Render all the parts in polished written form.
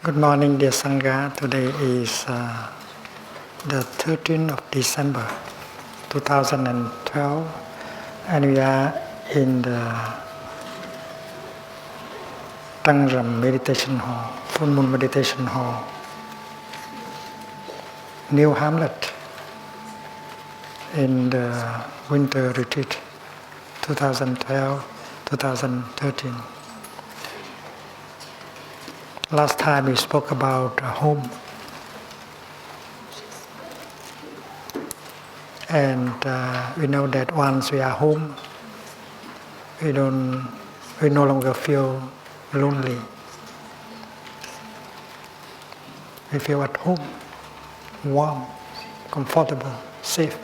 Good morning, dear Sangha. Today is the 13th of December 2012, and we are in the Tangram Meditation Hall, Full Moon Meditation Hall, New Hamlet, in the winter retreat 2012-2013. Last time we spoke about home, and we know that once we are home, we no longer feel lonely. We feel at home, warm, comfortable, safe.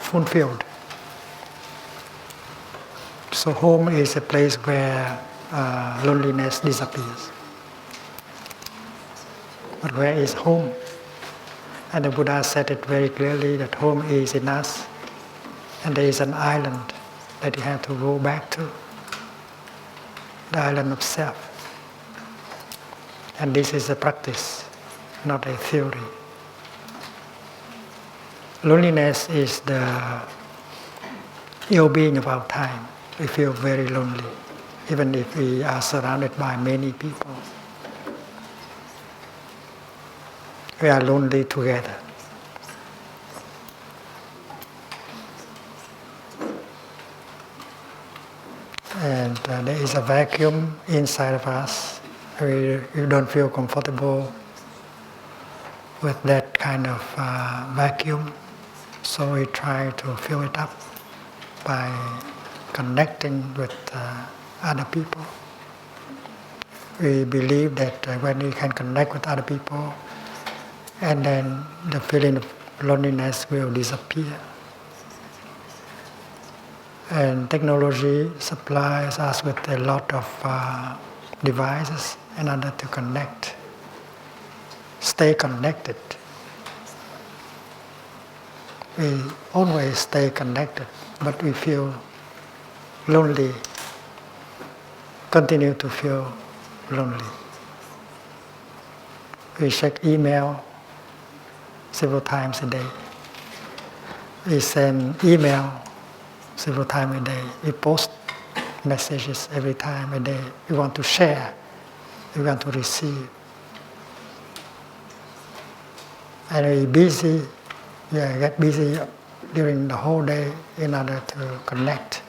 Fulfilled. So home is a place where loneliness disappears. But where is home? And the Buddha said it very clearly that home is in us, and there is an island that you have to go back to, the island of self. And this is a practice, not a theory. Loneliness is the ill-being of our time. We feel very lonely, even if we are surrounded by many people. We are lonely together. And there is a vacuum inside of us. We don't feel comfortable with that kind of vacuum, so we try to fill it up by connecting with other people. We believe that when we can connect with other people, and then the feeling of loneliness will disappear. And technology supplies us with a lot of devices in order to connect, stay connected. We always stay connected, but we feel lonely, continue to feel lonely. We check email several times a day. We send email several times a day. We post messages every time a day. We want to share. We want to receive. And we get busy during the whole day in order to connect.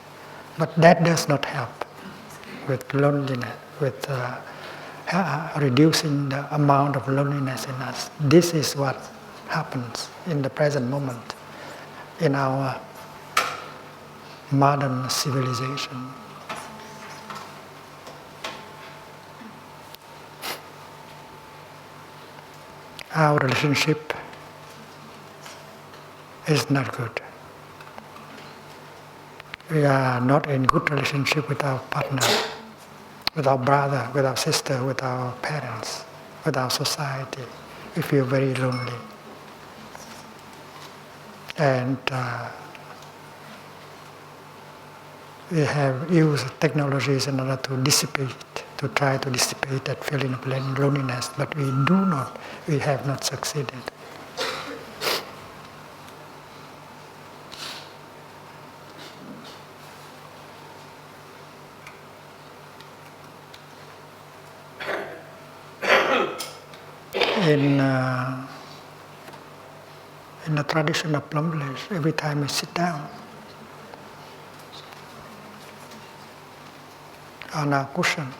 But that does not help with loneliness, with reducing the amount of loneliness in us. This is what happens in the present moment in our modern civilization. Our relationship is not good. We are not in good relationship with our partner, with our brother, with our sister, with our parents, with our society. We feel very lonely. And we have used technologies in order to try to dissipate that feeling of loneliness, but we have not succeeded. In the tradition of Plum, every time we sit down on our cushion,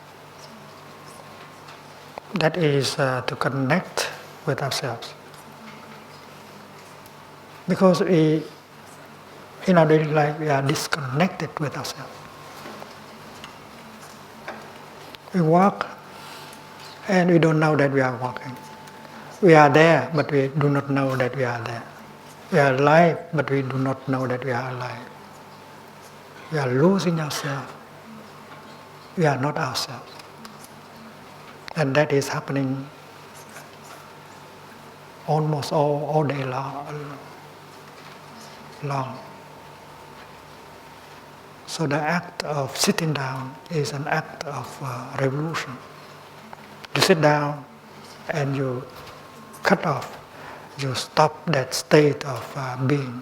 that is to connect with ourselves. Because we In our daily life, we are disconnected with ourselves. We walk and we don't know that we are walking. We are there, but we do not know that we are there. We are alive, but we do not know that we are alive. We are losing ourselves. We are not ourselves. And that is happening almost all day long. So the act of sitting down is an act of revolution. You sit down and you cut off, you stop that state of being,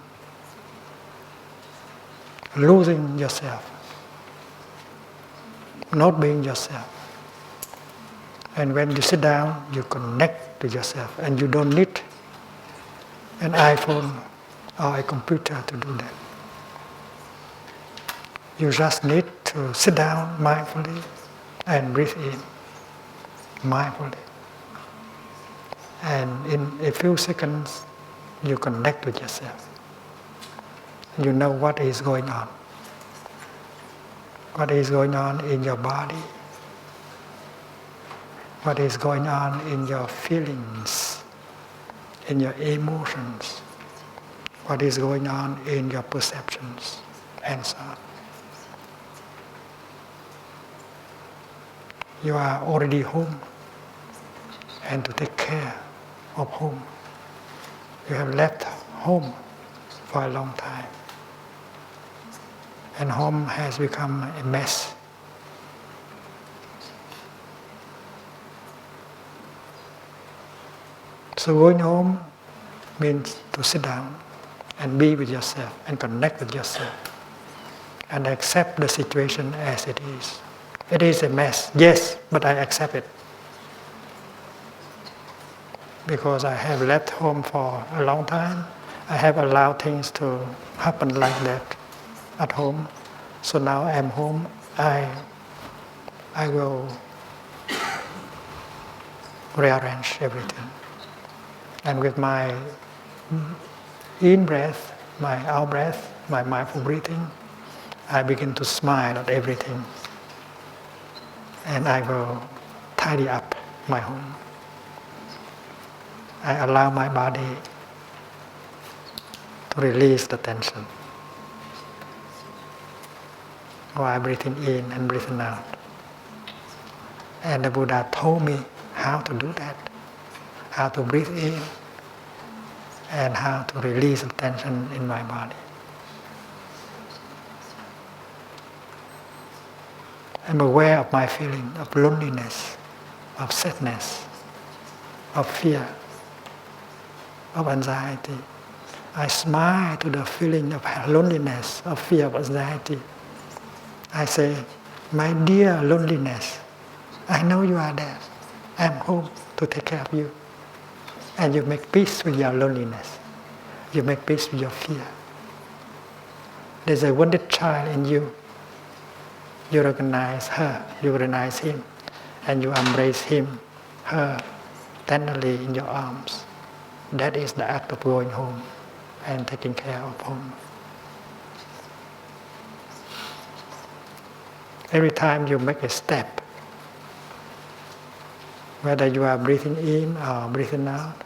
losing yourself, not being yourself. And when you sit down, you connect to yourself, and you don't need an iPhone or a computer to do that. You just need to sit down mindfully and breathe in mindfully. And in a few seconds, you connect with yourself. You know what is going on. What is going on in your body. What is going on in your feelings, in your emotions. What is going on in your perceptions, and so on. You are already home, and to take care of home. You have left home for a long time, and home has become a mess. So going home means to sit down and be with yourself and connect with yourself and accept the situation as it is. It is a mess, yes, but I accept it. Because I have left home for a long time, I have allowed things to happen like that at home. So now I'm home, I will rearrange everything. And with my in breath, my out breath, my mindful breathing, I begin to smile at everything. And I will tidy up my home. I allow my body to release the tension while breathing in and breathing out. And the Buddha told me how to do that, how to breathe in and how to release the tension in my body. I'm aware of my feeling of loneliness, of sadness, of fear, of anxiety. I smile to the feeling of loneliness, of fear, of anxiety. I say, my dear loneliness, I know you are there. I'm home to take care of you. And you make peace with your loneliness. You make peace with your fear. There's a wounded child in you. You recognize her, you recognize him, and you embrace him, her, tenderly in your arms. That is the act of going home and taking care of home. Every time you make a step, whether you are breathing in or breathing out,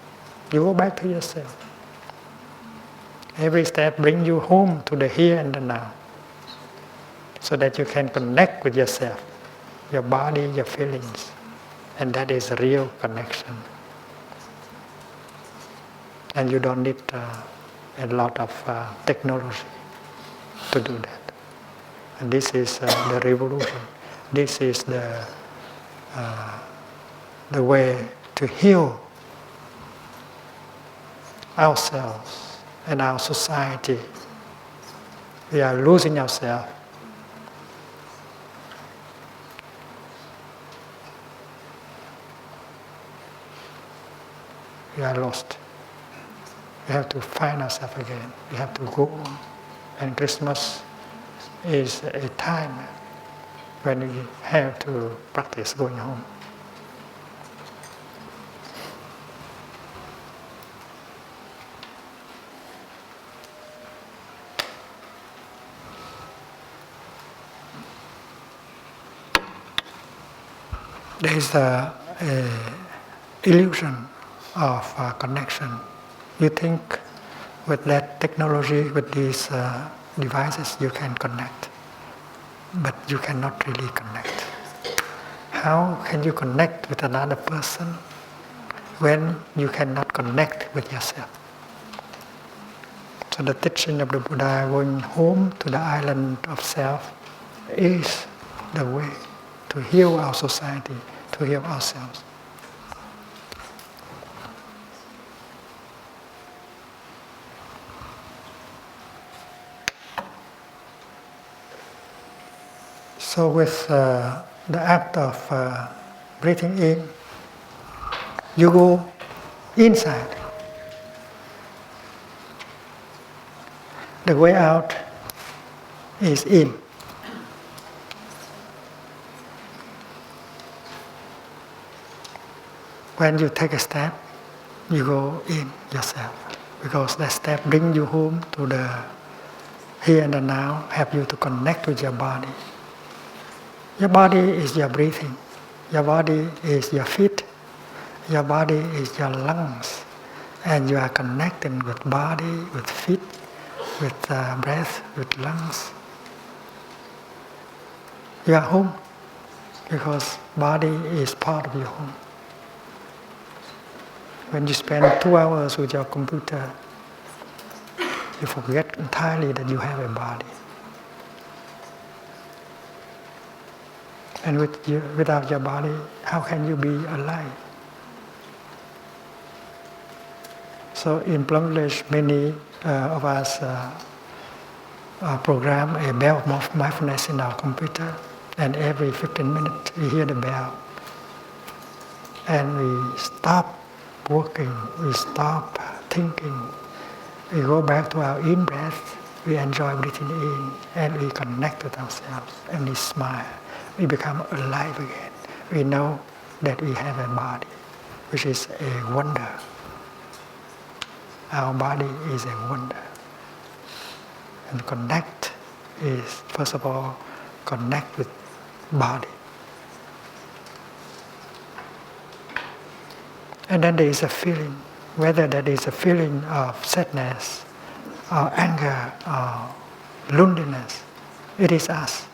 you go back to yourself. Every step brings you home to the here and the now, so that you can connect with yourself, your body, your feelings, and that is a real connection. And you don't need a lot of technology to do that. And this is the revolution. This is the way to heal ourselves and our society. We are losing ourselves. We are lost. We have to find ourselves again. We have to go on. And Christmas is a time when we have to practice going home. there is a illusion of connection. You think with that technology, with these devices, you can connect, but you cannot really connect. How can you connect with another person when you cannot connect with yourself? So the teaching of the Buddha, going home to the island of self, is the way to heal our society, to heal ourselves. So with the act of breathing in, you go inside. The way out is in. When you take a step, you go in yourself, because that step brings you home to the here and the now, help you to connect with your body. Your body is your breathing. Your body is your feet. Your body is your lungs. And you are connecting with body, with feet, with breath, with lungs. You are home, because body is part of your home. When you spend 2 hours with your computer, you forget entirely that you have a body. And without your body, how can you be alive? So in Plum Village, many of us program a bell of mindfulness in our computer, and every 15 minutes we hear the bell. And we stop working, we stop thinking, we go back to our in-breath, we enjoy breathing in, and we connect with ourselves, and we smile. We become alive again. We know that we have a body, which is a wonder. Our body is a wonder. And connect is, first of all, connect with body. And then there is a feeling, whether that is a feeling of sadness, or anger, or loneliness, it is us.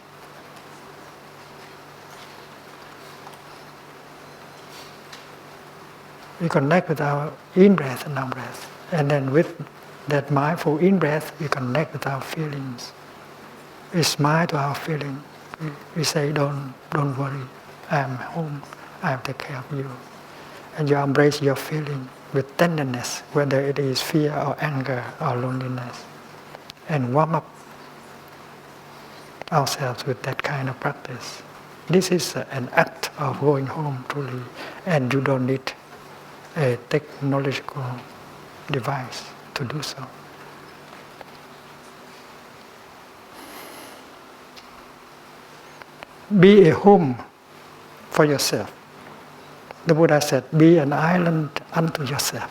We connect with our in-breath and out-breath. And then with that mindful in-breath, we connect with our feelings. We smile to our feeling. We say, don't worry, I'm home, I'll take care of you. And you embrace your feeling with tenderness, whether it is fear or anger or loneliness. And warm up ourselves with that kind of practice. This is an act of going home truly, and you don't need a technological device to do so. Be a home for yourself. The Buddha said, be an island unto yourself.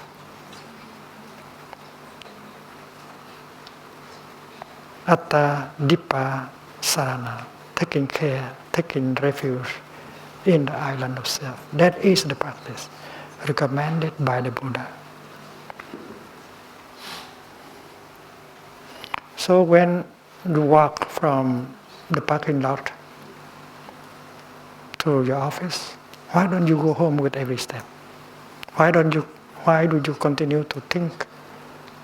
Atta Dipa Sarana, taking care, taking refuge in the island of self. That is the practice recommended by the Buddha. So when you walk from the parking lot to your office, why don't you go home with every step? Why do you continue to think,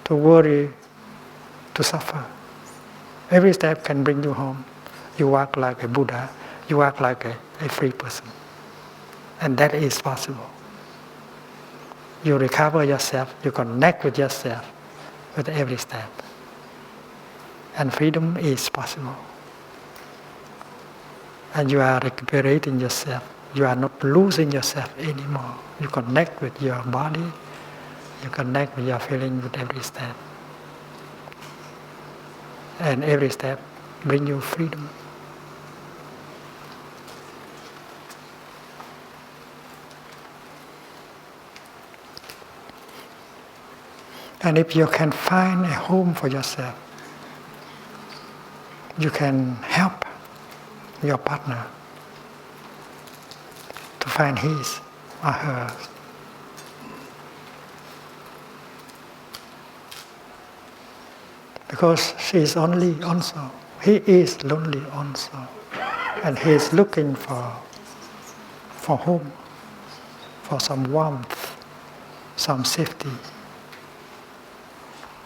to worry, to suffer? Every step can bring you home. You walk like a Buddha, you walk like a free person. And that is possible. You recover yourself, you connect with yourself with every step. And freedom is possible. And you are recuperating yourself. You are not losing yourself anymore. You connect with your body, you connect with your feeling with every step. And every step brings you freedom. And if you can find a home for yourself, you can help your partner to to find his or her. Because she is lonely also. He is lonely also. And he is looking for home, for some warmth, some safety.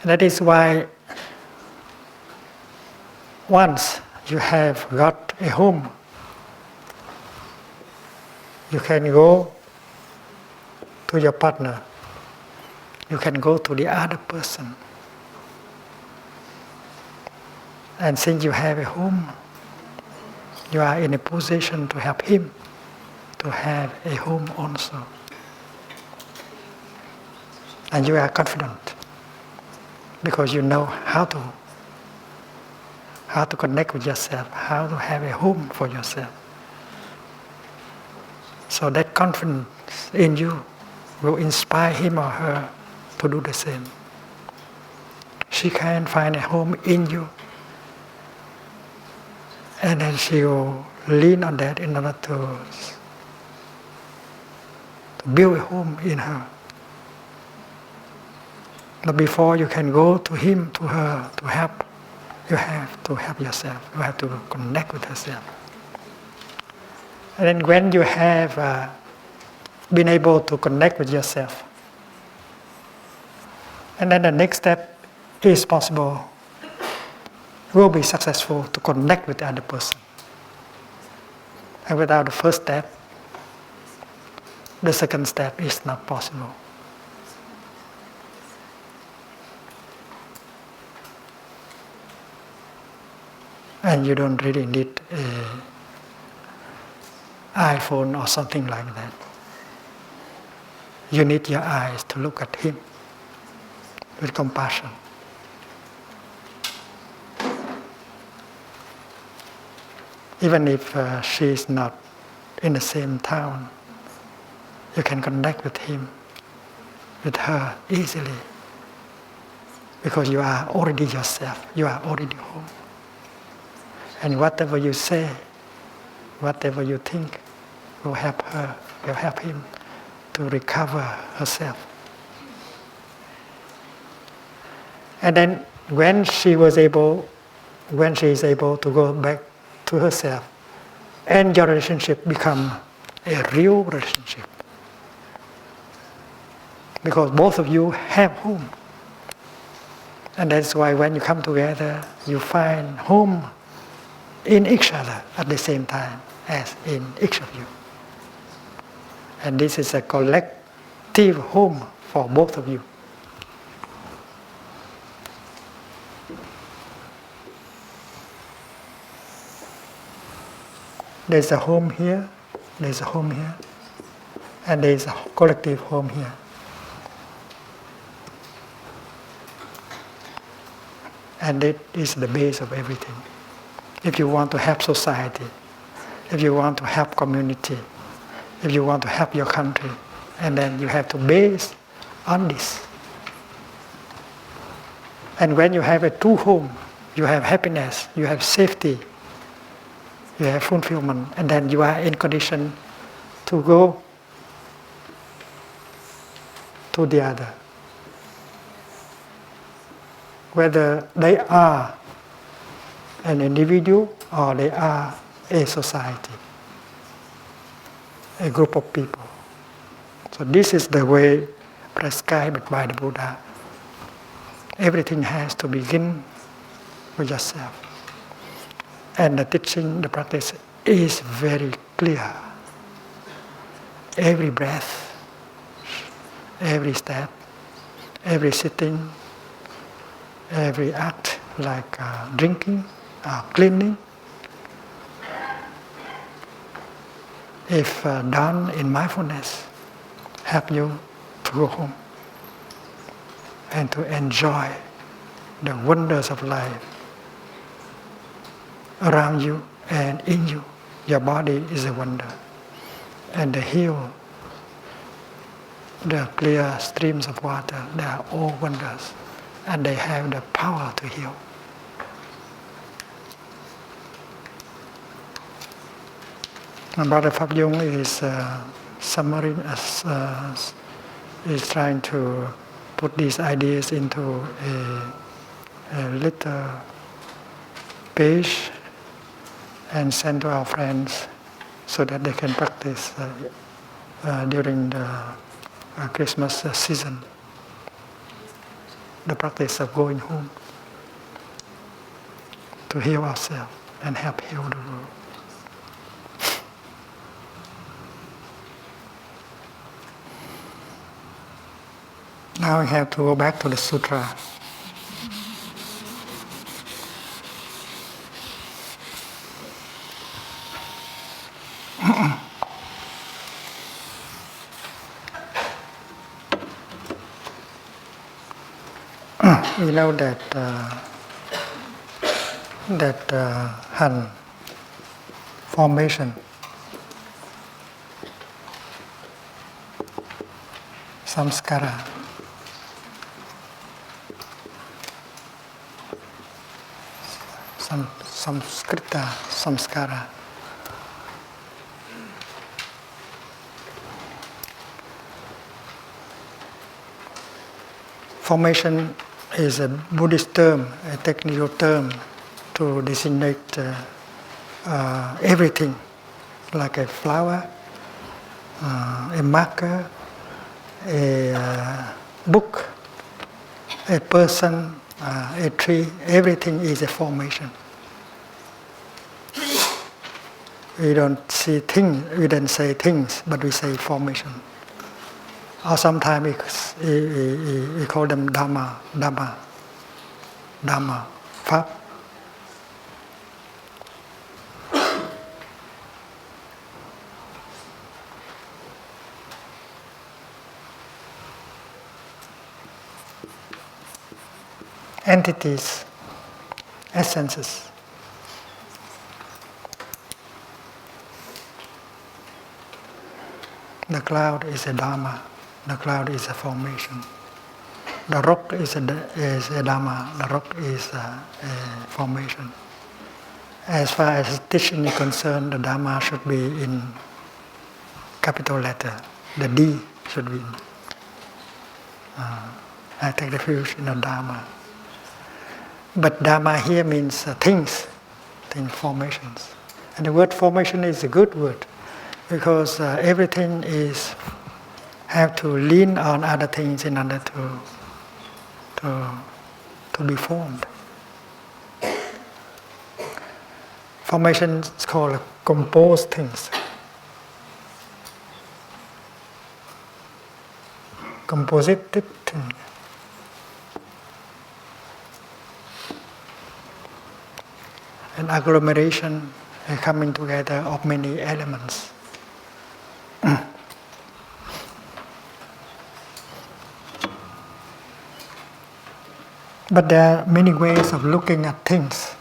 And that is why once you have got a home, you can go to your partner, you can go to the other person. And since you have a home, you are in a position to help him to have a home also. And you are confident because you know how to connect with yourself, how to have a home for yourself. So that confidence in you will inspire him or her to do the same. She can find a home in you, and then she will lean on that in order to build a home in her. But before you can go to him, to her, to help, you have to help yourself. You have to connect with yourself. And then when you have been able to connect with yourself, and then the next step is possible, will be successful to connect with the other person. And without the first step, the second step is not possible. And you don't really need an iPhone or something like that. You need your eyes to look at him with compassion. Even if she is not in the same town, you can connect with him, with her easily. Because you are already yourself, you are already home. And whatever you say, whatever you think, will help her, will help him to recover herself. And then when she is able to go back to herself, and your relationship become a real relationship. Because both of you have home. And that's why when you come together, you find home in each other at the same time as in each of you. And this is a collective home for both of you. There's a home here, there's a home here, and there's a collective home here. And it is the base of everything. If you want to help society, if you want to help community, if you want to help your country, and then you have to base on this. And when you have a true home, you have happiness, you have safety, you have fulfillment, and then you are in condition to go to the other. Whether they are an individual or they are a society, a group of people. So this is the way prescribed by the Buddha. Everything has to begin with yourself. And the teaching, the practice is very clear. Every breath, every step, every sitting, every act, like drinking, cleaning, if done in mindfulness, help you to go home and to enjoy the wonders of life around you and in you. Your body is a wonder. And the hill, the clear streams of water, they are all wonders. And they have the power to heal. And Brother Pháp Dung is summary is trying to put these ideas into a little page and send to our friends so that they can practice during the Christmas season. The practice of going home to heal ourselves and help heal the world. Now we have to go back to the sutra. We know that Han formation, samskara, samskrita, samskara. Formation is a Buddhist term, a technical term to designate everything, like a flower, a marker, a book, a person, a tree. Everything is a formation. We don't see things, we don't say things, but we say formation. Or sometimes we call them Dharma, Pháp. Entities, essences. The cloud is a Dharma. The cloud is a formation. The rock is a Dharma. The rock is a formation. As far as teaching is concerned, the Dharma should be in capital letter. The D should be in. I take refuge in the Dharma. But Dharma here means things, formations. And the word formation is a good word because everything is have to lean on other things in order to be formed. Formation is called composed things. Composited things. An agglomeration, a coming together of many elements. But there are many ways of looking at things.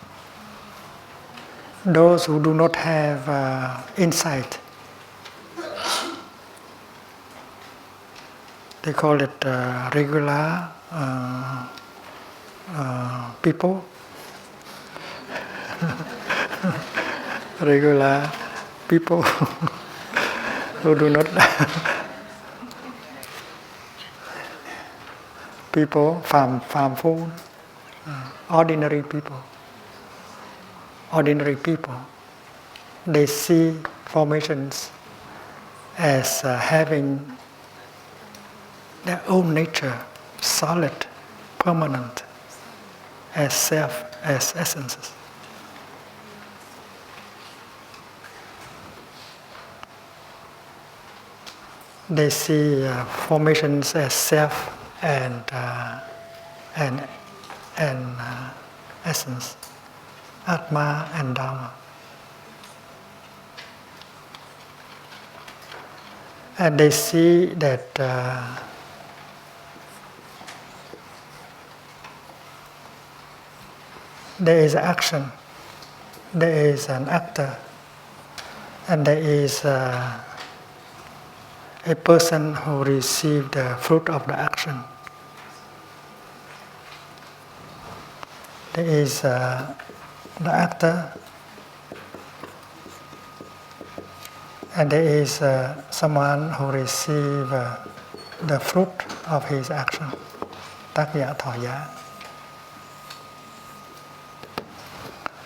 Those who do not have insight, they call it regular people. Regular people who do not people, farm food, ordinary people. Ordinary people, they see formations as having their own nature, solid, permanent, as self, as essences. They see formations as self and essence, Atma and Dharma. And they see that there is action, there is an actor, and there is a person who received the fruit of the action. There is the actor, And there is someone who receives the fruit of his action. Tác giả thọ giá.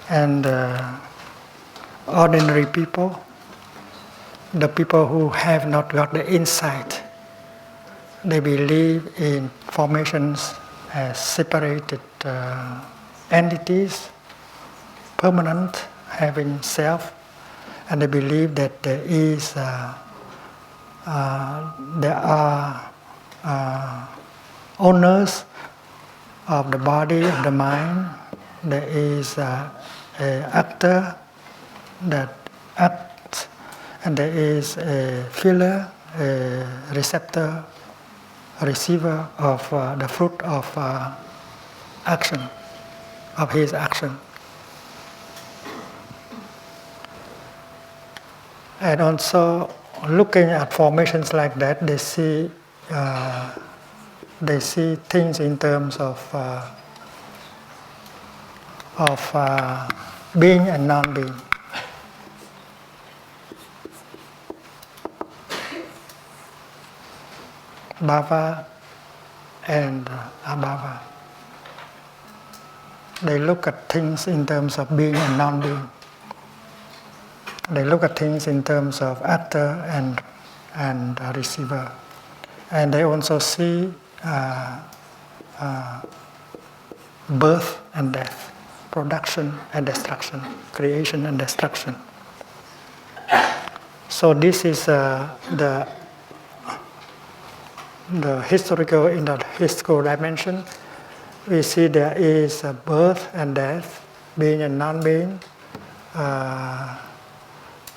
And ordinary people, the people who have not got the insight, they believe in formations as separated entities, permanent, having self, and they believe that there are owners of the body, of the mind. There is an actor that acts, and there is a feeler, a receptor, a receiver of the fruit of action, of his action. And also, looking at formations like that, they see things in terms of being and non-being. Bhava and abhava. They look at things in terms of being and non-being. They look at things in terms of actor and receiver. And they also see birth and death, production and destruction, creation and destruction. So this is the historical, in the historical dimension. We see there is birth and death, being and non-being,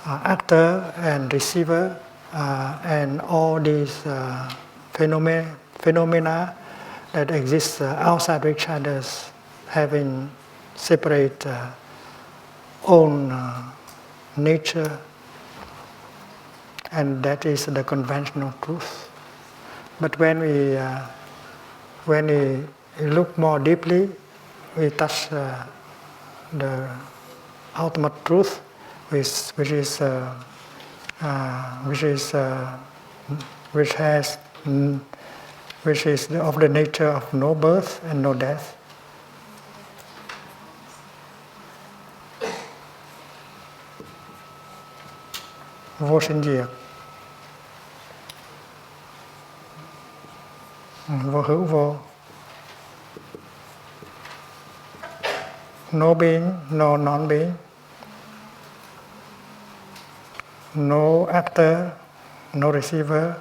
actor and receiver, and all these phenomena that exist outside each other, having separate own nature, and that is the conventional truth. But when we look more deeply, we touch the ultimate truth, which is of the nature of no birth and no death. Vô sinh diệt, vô hữu vô. No being, no non-being. No actor, no receiver.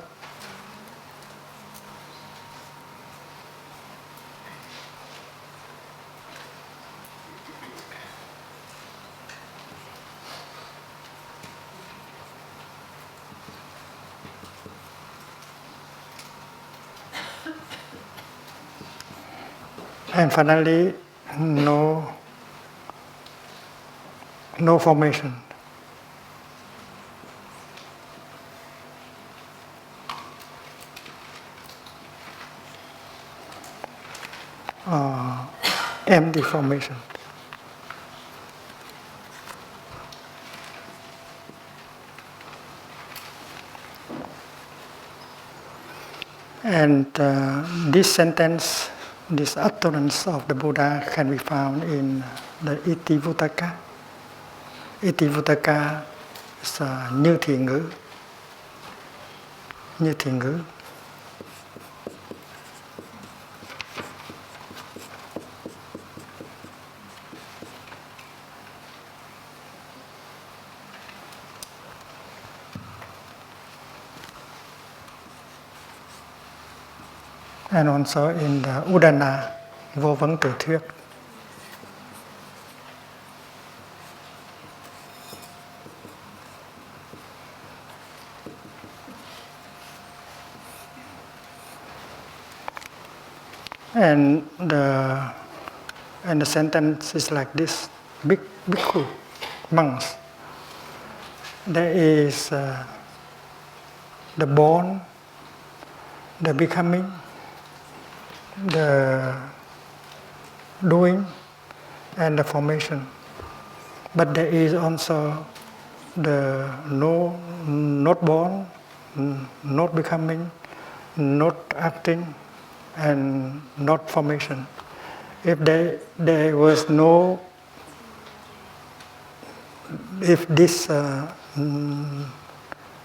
And finally, no formation. Empty formation. And this sentence, this utterance of the Buddha can be found in the Itivuttaka. Itivuttaka is như thiện ngữ. Như thiện ngữ. And also in the Udana, vô vấn tự thuyết. And the sentence is like this: bhikkhu, monks. There is the born, the becoming, the doing, and the formation. But there is also the no, not born, not becoming, not acting, and not formation. If there was no, if this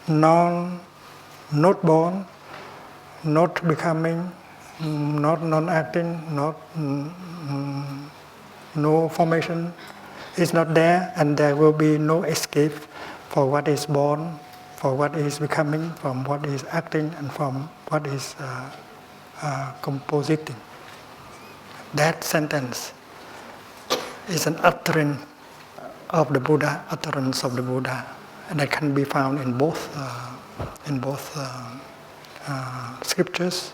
not born, not becoming, not non-acting, not no formation is not there, and there will be no escape for what is born, for what is becoming, from what is acting, and from what is compositing. That sentence is an utterance of the Buddha, and that can be found in both scriptures,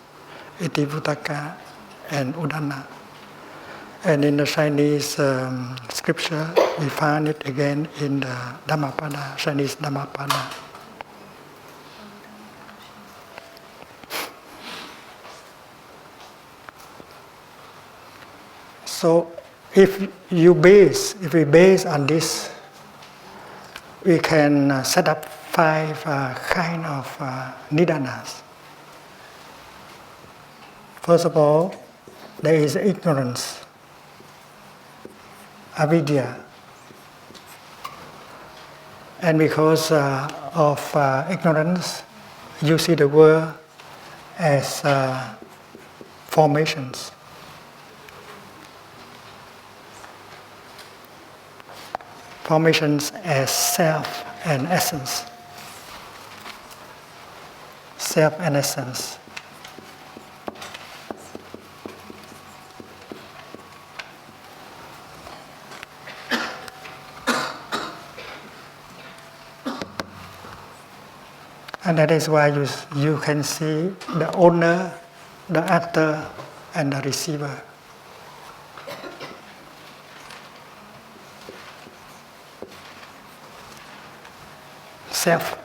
Itivuttaka and Udana. And in the Chinese scripture, we find it again in the Dhammapada, Chinese Dhammapada. So, if we base on this, we can set up 5 kind of nidanas. First of all, there is ignorance, avidya, and because of ignorance, you see the world as formations. Formations as self and essence. Self and essence. And that is why you can see the owner, the actor, and the receiver. Self.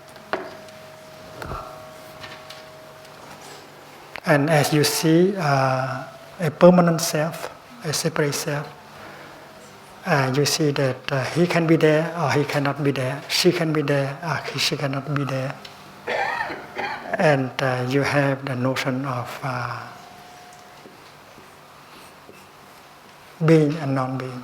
And as you see a permanent self, a separate self, you see that he can be there or he cannot be there, she can be there or she cannot be there. And you have the notion of being and non-being.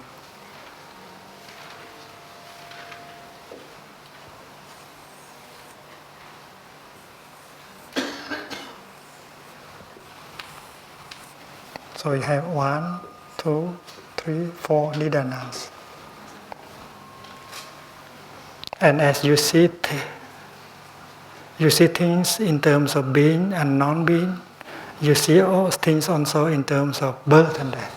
So you have 1, 2, 3, 4 nidanas. And as you see things in terms of being and non-being. You see all things also in terms of birth and death.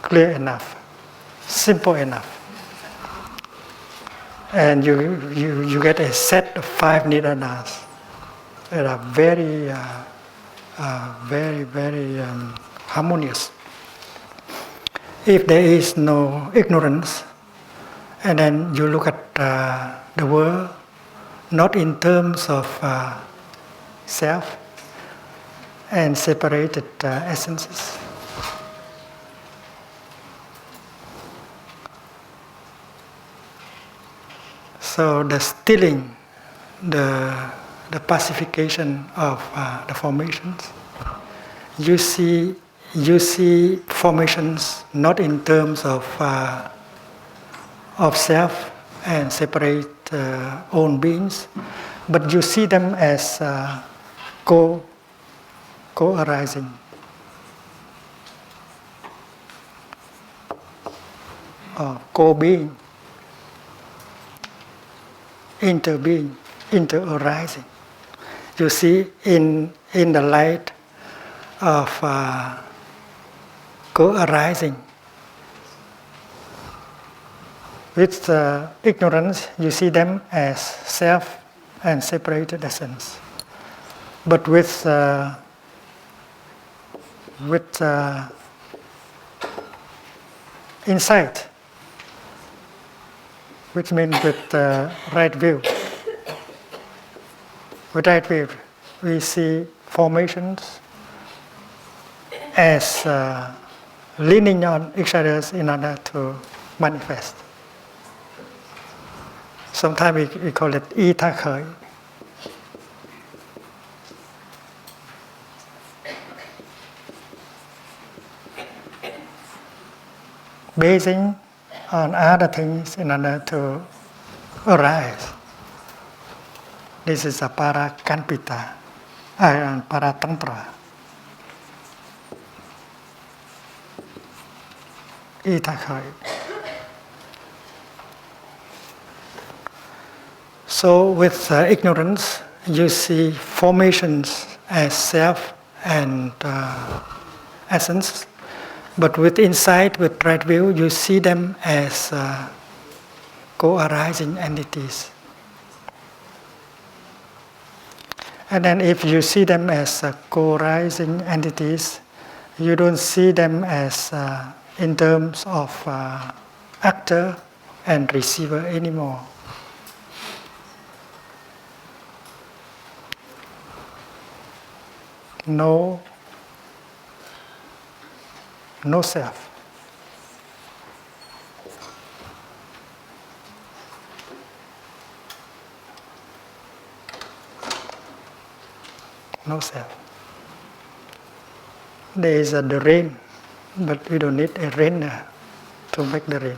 Clear enough, simple enough. And you get a set of 5 nidanas that are very harmonious. If there is no ignorance, and then you look at the world not in terms of self and separated essences. So the stilling, the pacification of the formations, you see formations not in terms of self and separate own beings, but you see them as co-arising. Or co-being. Interbeing, inter-arising. You see in the light of co-arising. With ignorance, you see them as self and separated essence. But with insight, which means with right view, With right view, we see formations as leaning on each other in order to manifest. Sometimes we call it y tha khởi. Basing on other things in order to arise. This is a parakalpita and paratantra. Y tha khởi. So with ignorance, you see formations as self and essence. But with insight, with right view, you see them as co-arising entities. And then if you see them as co-arising entities, you don't see them as in terms of actor and receiver anymore. No self. No self. There is the rain, but we don't need a rain to make the rain.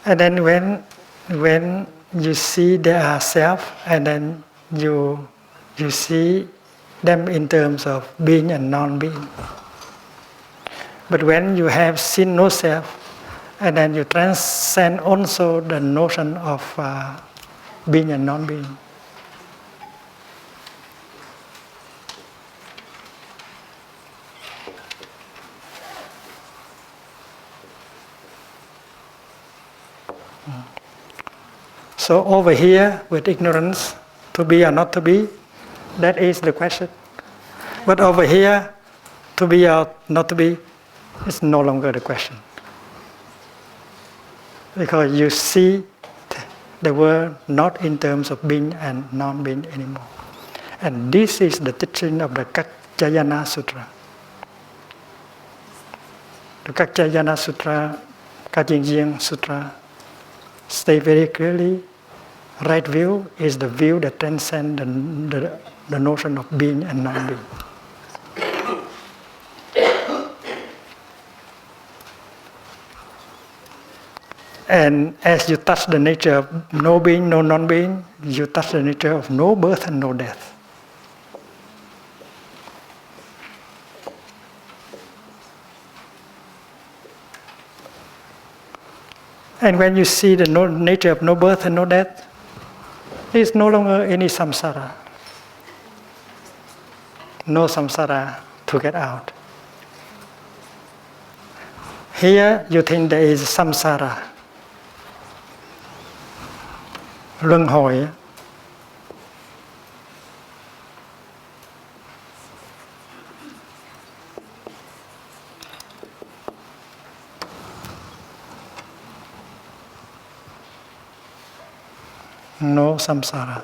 And then when you see there are self, and then you see them in terms of being and non-being. But when you have seen no self, and then you transcend also the notion of being and non-being. So over here, with ignorance, to be or not to be, that is the question. But over here, to be or not to be, is no longer the question. Because you see the world not in terms of being and non-being anymore. And this is the teaching of the Kaccayana Sutra. The Kaccayana Sutra, Kajingying Sutra, say very clearly, right view is the view that transcends the notion of being and non-being. And as you touch the nature of no being, no non-being, you touch the nature of no birth and no death. And when you see the nature of no birth and no death, there is no longer any samsara. No samsara to get out. Here you think there is samsara. Luân hồi. No samsara.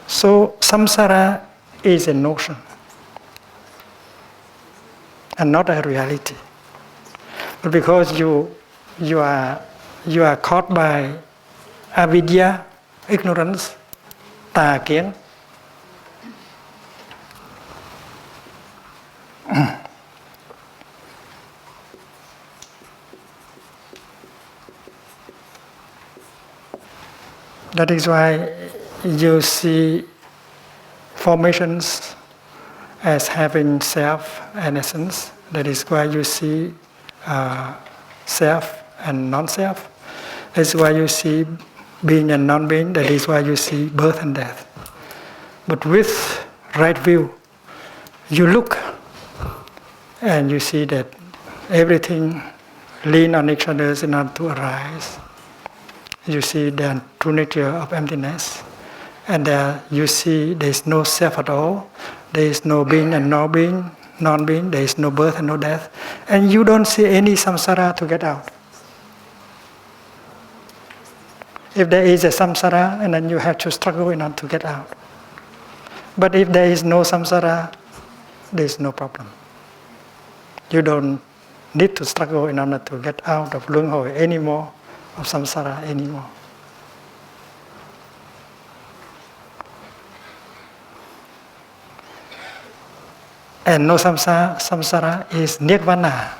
So samsara is a notion and not a reality. But because you are caught by avidya, ignorance, tà kiến, that is why you see formations as having self and essence. That is why you see self and non-self. That's why you see being and non-being. That is why you see birth and death. But with right view, you look and you see that everything lean on each other in order to arise. You see the true nature of emptiness, And there you see there is no self at all, there is no being and no being, non-being, there is no birth and no death, and you don't see any samsara to get out. If there is a samsara, and then you have to struggle in order to get out. But if there is no samsara, there is no problem. You don't need to struggle in order to get out of luân hồi anymore, of samsara anymore. And no samsara is nirvana.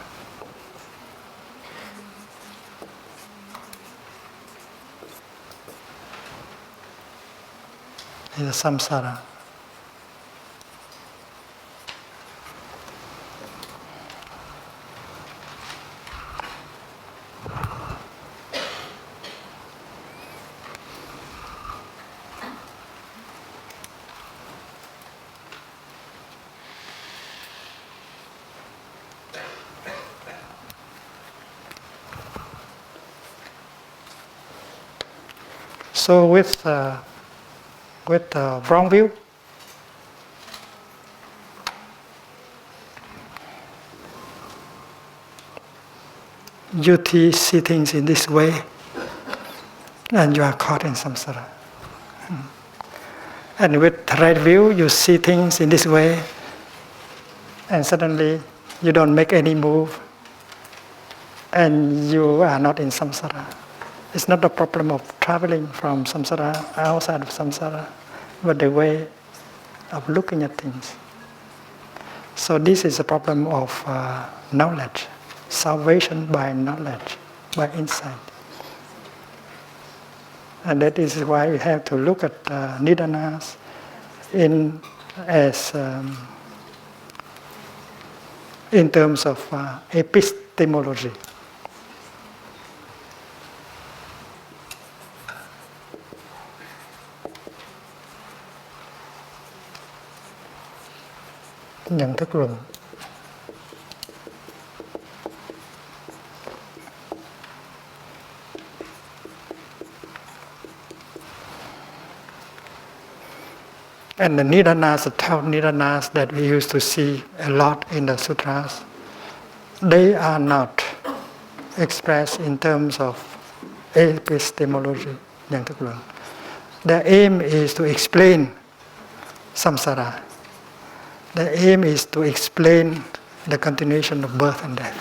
Is a samsara. So with wrong view, you see things in this way, and you are caught in samsara. And with right view, you see things in this way, and suddenly you don't make any move, and you are not in samsara. It's not the problem of traveling from samsara, outside of samsara, but the way of looking at things. So this is a problem of knowledge, salvation by knowledge, by insight. And that is why we have to look at nidanas in terms of epistemology. Nhận thức luận. And the nidanas, the 12 nidanas that we used to see a lot in the sutras, they are not expressed in terms of epistemology. Nhận thức luận. Their aim is to explain samsara. The aim is to explain the continuation of birth and death.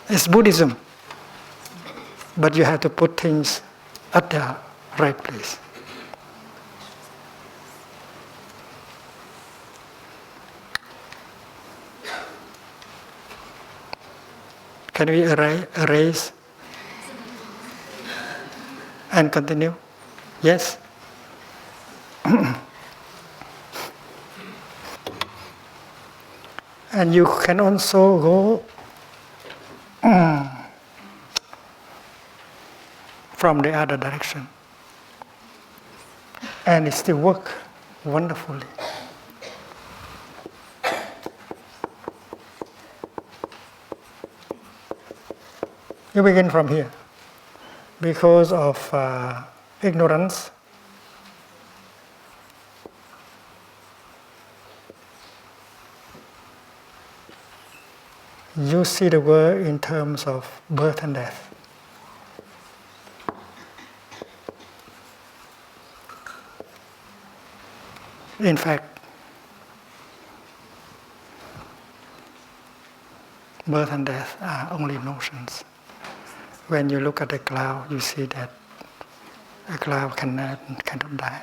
It's Buddhism, but you have to put things at their right place. Can we erase and continue? Yes? And you can also go from the other direction. And it still works wonderfully. You begin from here. Because of ignorance, you see the world in terms of birth and death. In fact, birth and death are only notions. When you look at a cloud, you see that a cloud cannot die,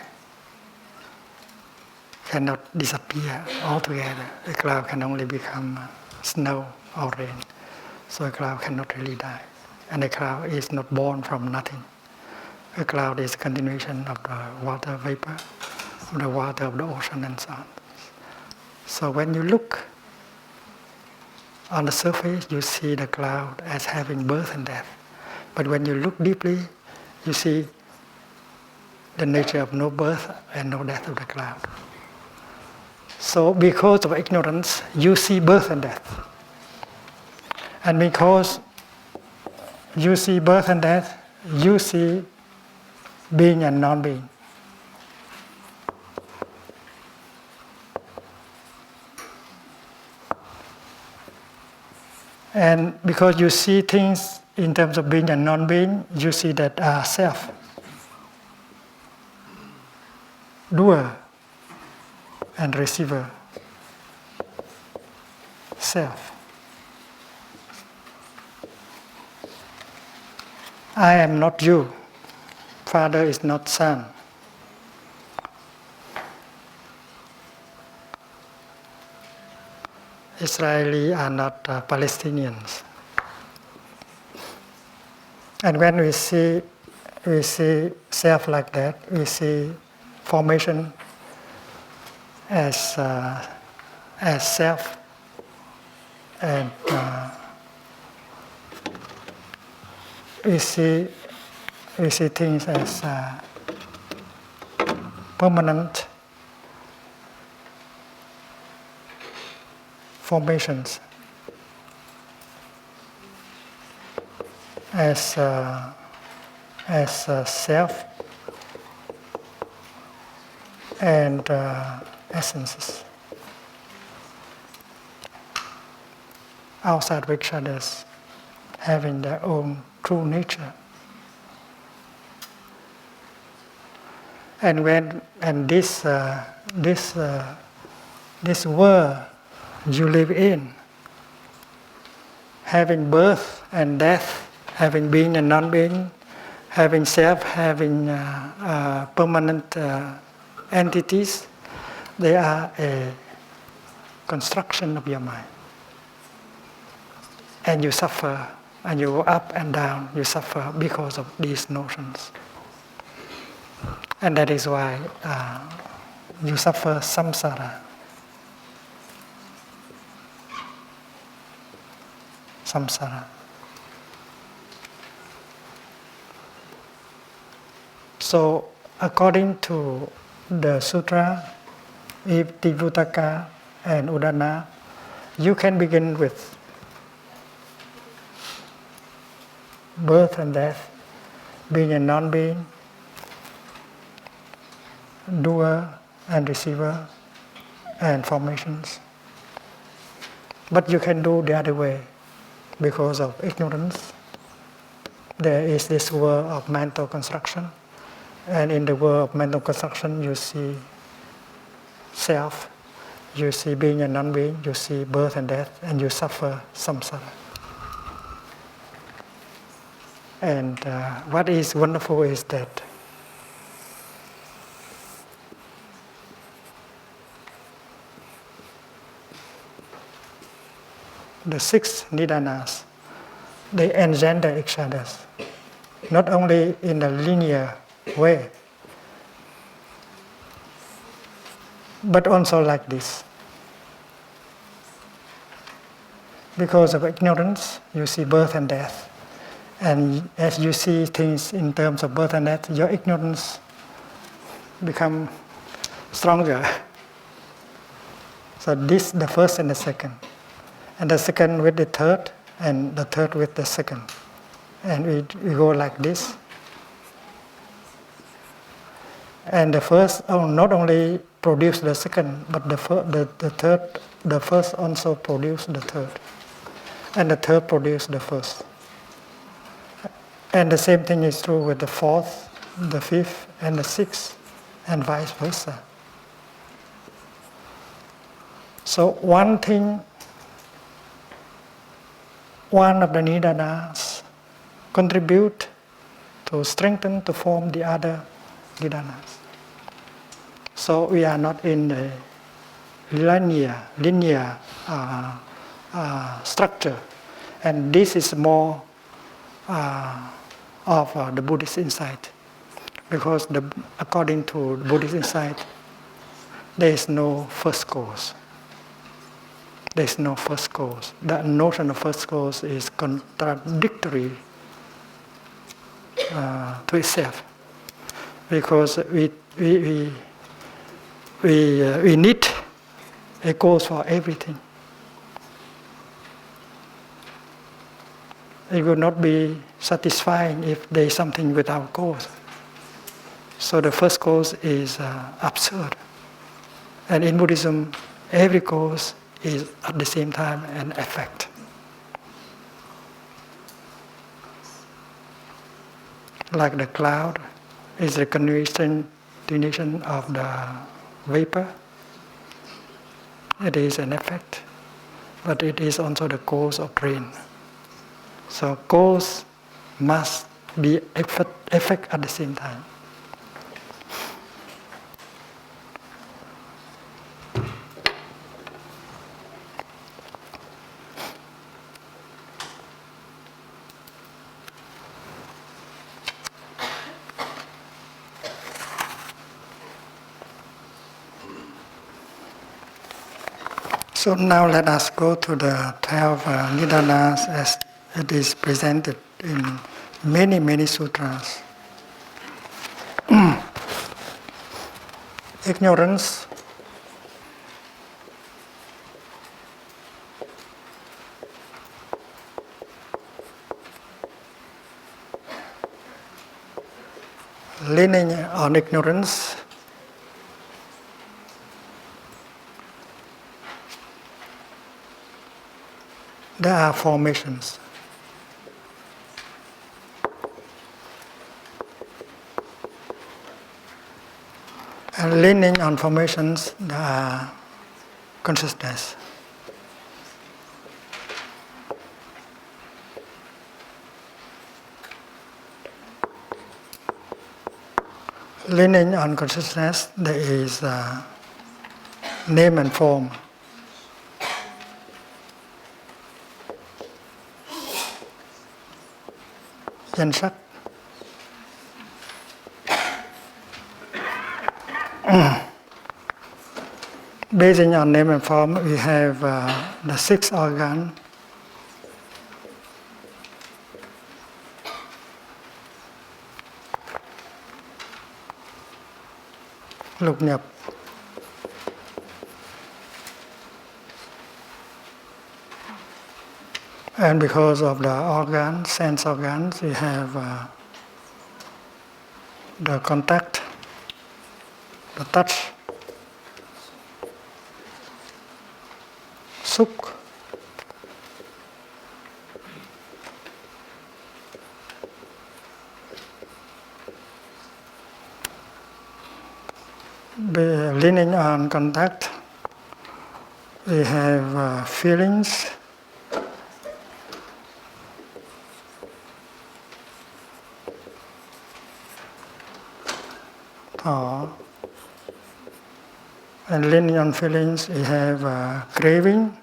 cannot disappear altogether. A cloud can only become snow or rain. So a cloud cannot really die. And a cloud is not born from nothing. A cloud is a continuation of the water vapor, of the water of the ocean and so on. So when you look on the surface, you see the cloud as having birth and death. But when you look deeply, you see the nature of no birth and no death of the cloud. So because of ignorance, you see birth and death. And because you see birth and death, you see being and non-being. And because you see things in terms of being and non-being, you see that self, doer and receiver, self. I am not you. Father is not son. Israelis are not Palestinians. And when we see self like that, we see formation as self, and we see things as permanent formations, as self and essences outside of each other, having their own true nature. And this world you live in, having birth and death, having being and non-being, having self, having permanent entities, they are a construction of your mind. And you suffer, and you go up and down, you suffer because of these notions. And that is why you suffer samsara. Samsara. So, according to the sutra, Tivutaka and Udana, you can begin with birth and death, being and non-being, doer and receiver, and formations. But you can do the other way because of ignorance. There is this world of mental construction, and in the world of mental construction you see self, you see being and non-being, you see birth and death, and you suffer samsara. And what is wonderful is that the six nidanas, they engender each other, not only in a linear way, but also like this. Because of ignorance, you see birth and death. And as you see things in terms of birth and death, your ignorance becomes stronger. So this, the first and the second. And the second with the third, and the third with the second. And we go like this. And the first not only produce the second, but the first also produce the third. And the third produce the first. And the same thing is true with the fourth, the fifth, and the sixth, and vice versa. So one of the nidanas contribute to strengthen, to form the other nidanas. So we are not in a linear structure, and this is more of the Buddhist insight, because according to the Buddhist insight, there is no first cause. There is no first cause. The notion of first cause is contradictory to itself, because we need a cause for everything. It would not be satisfying if there is something without cause. So the first cause is absurd. And in Buddhism, every cause is at the same time an effect. like the cloud is a continuation of the vapor. It is an effect, but it is also the cause of rain. So cause must be effect at the same time. So now let us go to the 12 Nidanas as it is presented in many sutras. Ignorance, leaning on ignorance, there are formations. And leaning on formations, there are consciousness. Leaning on consciousness, there is name and form. Danh sắc. Basing on name and form, we have the 6 organs. Lục nhập. And because of the organs, sense organs, we have the contact, the touch, xúc, leaning on contact, we have feelings, and leaning on feelings, we have craving,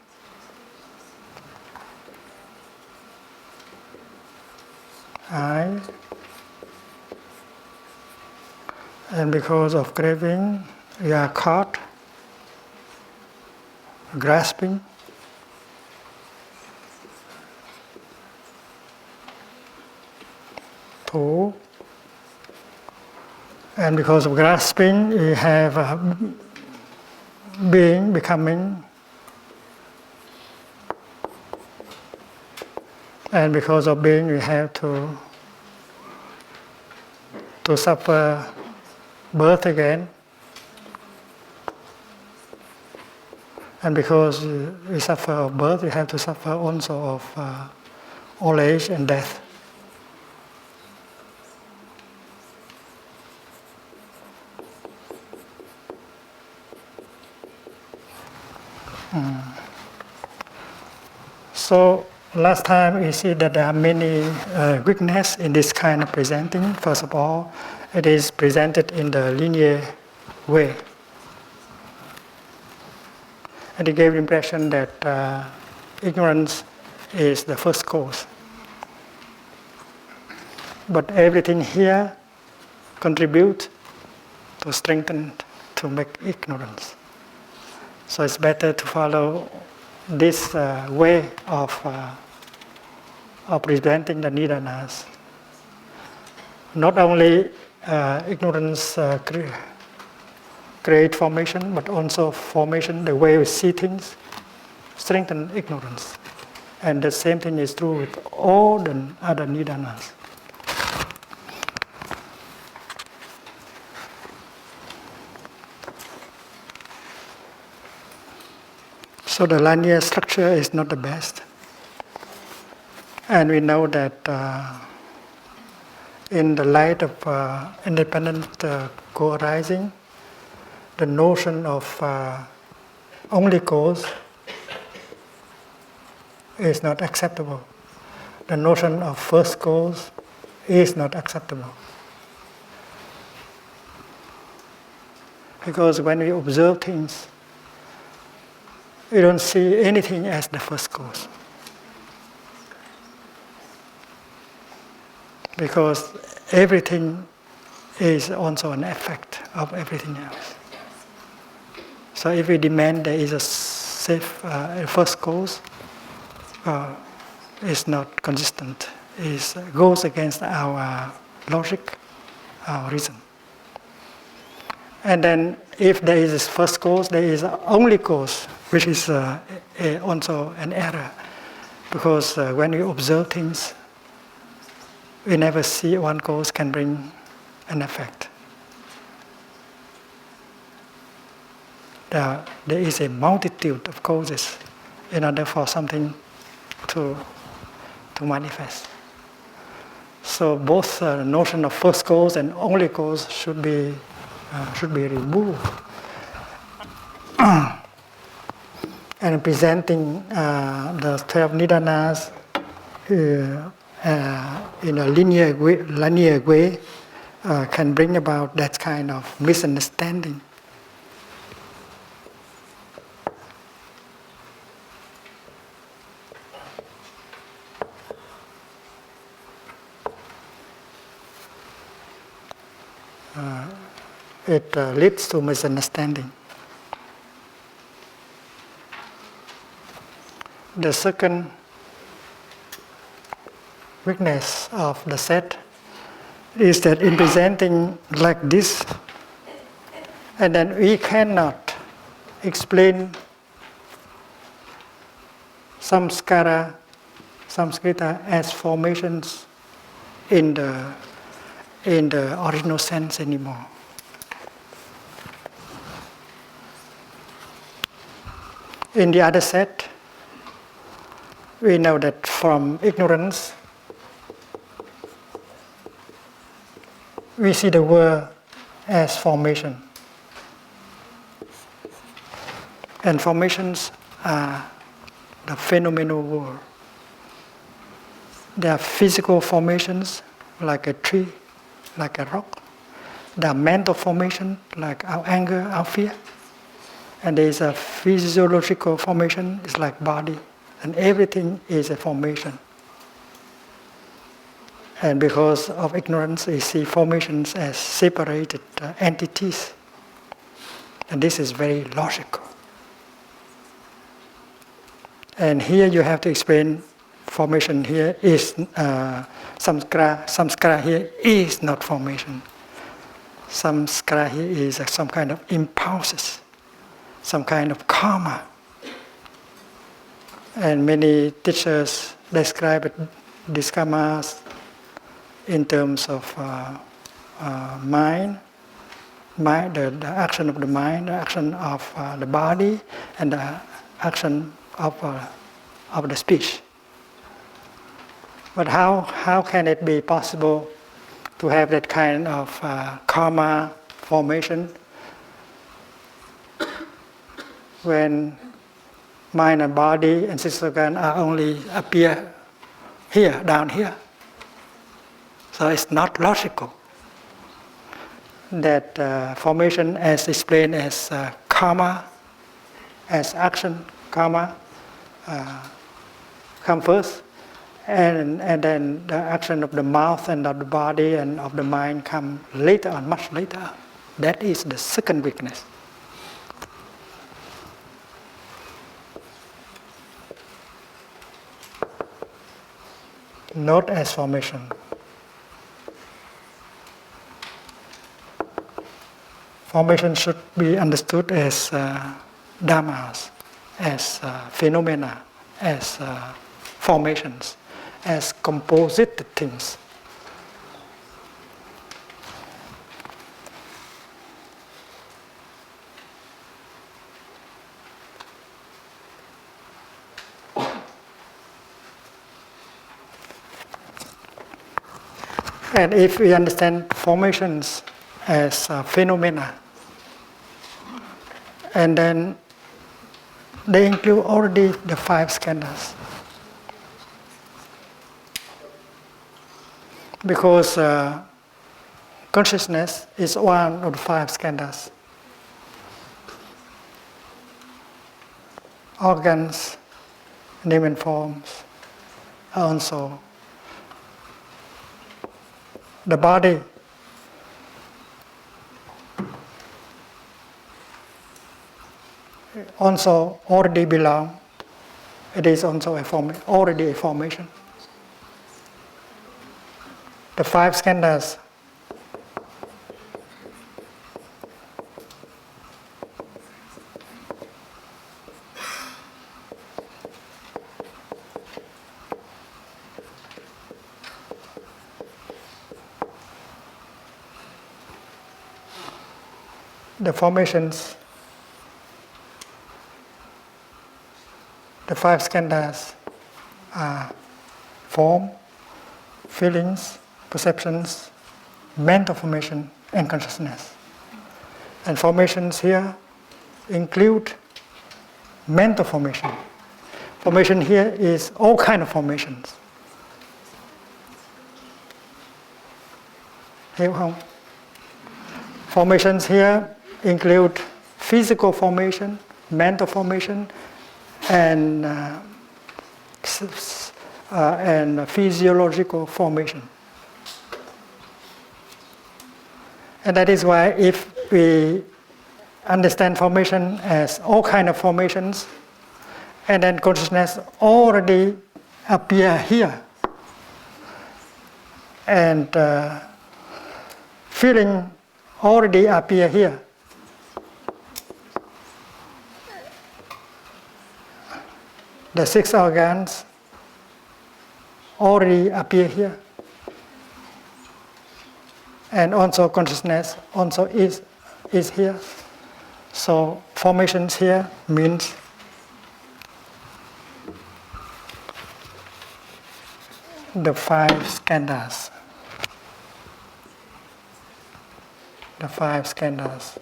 I, and because of craving, we are caught, grasping, thủ, and because of grasping, we have being, becoming, and because of being, we have to suffer birth again, and because we suffer of birth, we have to suffer also of old age and death. So last time we see that there are many weaknesses in this kind of presenting. First of all, it is presented in the linear way. And it gave the impression that ignorance is the first cause. But everything here contributes to strengthen, to make ignorance. So it's better to follow this way of presenting the nidanas. Not only ignorance create formation, but also formation, the way we see things, strengthen ignorance. And the same thing is true with all the other nidanas. So the linear structure is not the best. And we know that In the light of independent co-arising, the notion of only cause is not acceptable. The notion of first cause is not acceptable. Because when we observe things, we don't see anything as the first cause. Because everything is also an effect of everything else. So if we demand there is a first cause, it's not consistent. It goes against our logic, our reason. And then if there is this first cause, there is only cause, which is also an error. Because when we observe things, we never see one cause can bring an effect. There is a multitude of causes in order for something to manifest. So both the notion of first cause and only cause should be removed. And presenting the 12 nidanas in a linear way can bring about that kind of misunderstanding. It leads to misunderstanding. The second weakness of the set is that in presenting like this, and then we cannot explain samskara as formations in the original sense anymore. In the other set, we know that from ignorance, we see the world as formation. And formations are the phenomenal world. There are physical formations like a tree, like a rock. There are mental formations like our anger, our fear. And there is a physiological formation, it's like body. And everything is a formation. And because of ignorance, we see formations as separated entities. And this is very logical. And here you have to explain formation here is samskara here is not formation. Samskara here is some kind of impulses, some kind of karma. And many teachers describe these karmas in terms of mind, the action of the mind, the action of the body, and the action of the speech. But how can it be possible to have that kind of karma formation when mind and body and six organs are only appear here, down here? So it's not logical that formation as explained as karma, as action, karma, come first, and then the action of the mouth and of the body and of the mind come later on, much later. That is the second weakness. Not as formation. Formation should be understood as dharmas, as phenomena, as formations, as composite things. And if we understand formations as phenomena, and then they include already the 5 skandhas. Because consciousness is one of the 5 skandhas. Organs, name and forms, also the body. Also already belong. It is also already a formation. The 5 skandhas the formations, the 5 skandhas are form, feelings, perceptions, mental formation, and consciousness. And formations here include mental formation. Formation here is all kind of formations. Hiểu không? Formations here include physical formation, mental formation, and physiological formation. And that is why if we understand formation as all kind of formations, and then consciousness already appear here, and feeling already appear here, the 6 organs already appear here, and also consciousness also is here. So formations here means the 5 skandhas. The 5 skandhas.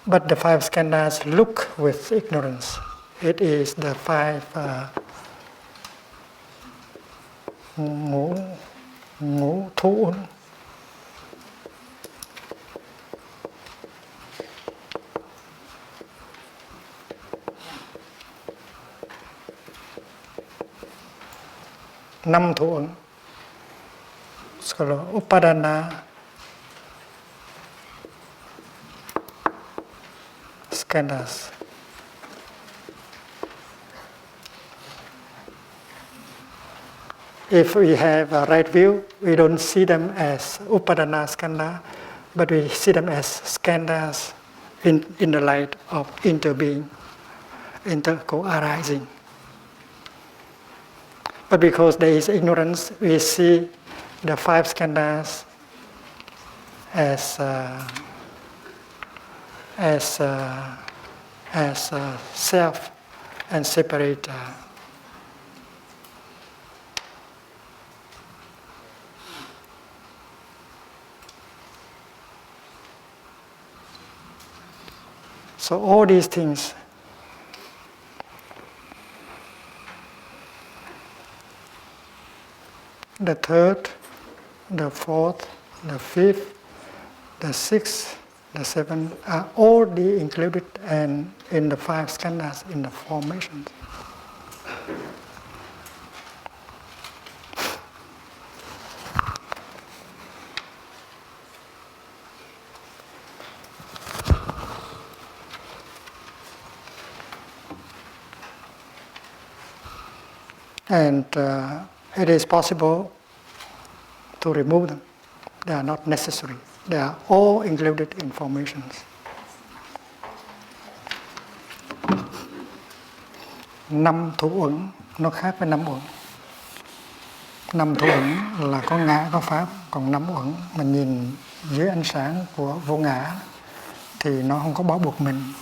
But the 5 skandhas look with ignorance. It is the 5 ngũ thú uẩn. Năm thủ uẩn. Upadana skandhas. If we have a right view, we don't see them as Upadana skandha, but we see them as skandhas in the light of interbeing, co-arising. But because there is ignorance, we see the 5 skandhas as self and separate. So all these things the 3rd, the 4th, the 5th, the 6th, the 7th are already included and in the 5 skandhas in the formations. And it is possible to remove them. They are not necessary. They are all included in formations. Năm thủ uẩn nó khác với 5 uẩn. 5 thủ uẩn là có ngã, có pháp, còn 5 uẩn mình nhìn dưới ánh sáng của vô ngã thì nó không có bó buộc mình.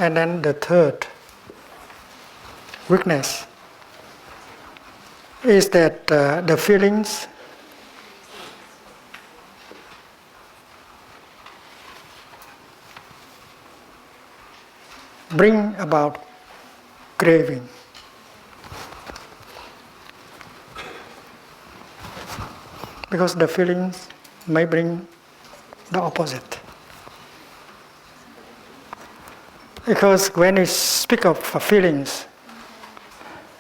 And then the third weakness is that the feelings bring about craving. Because the feelings may bring the opposite. Because when we speak of feelings,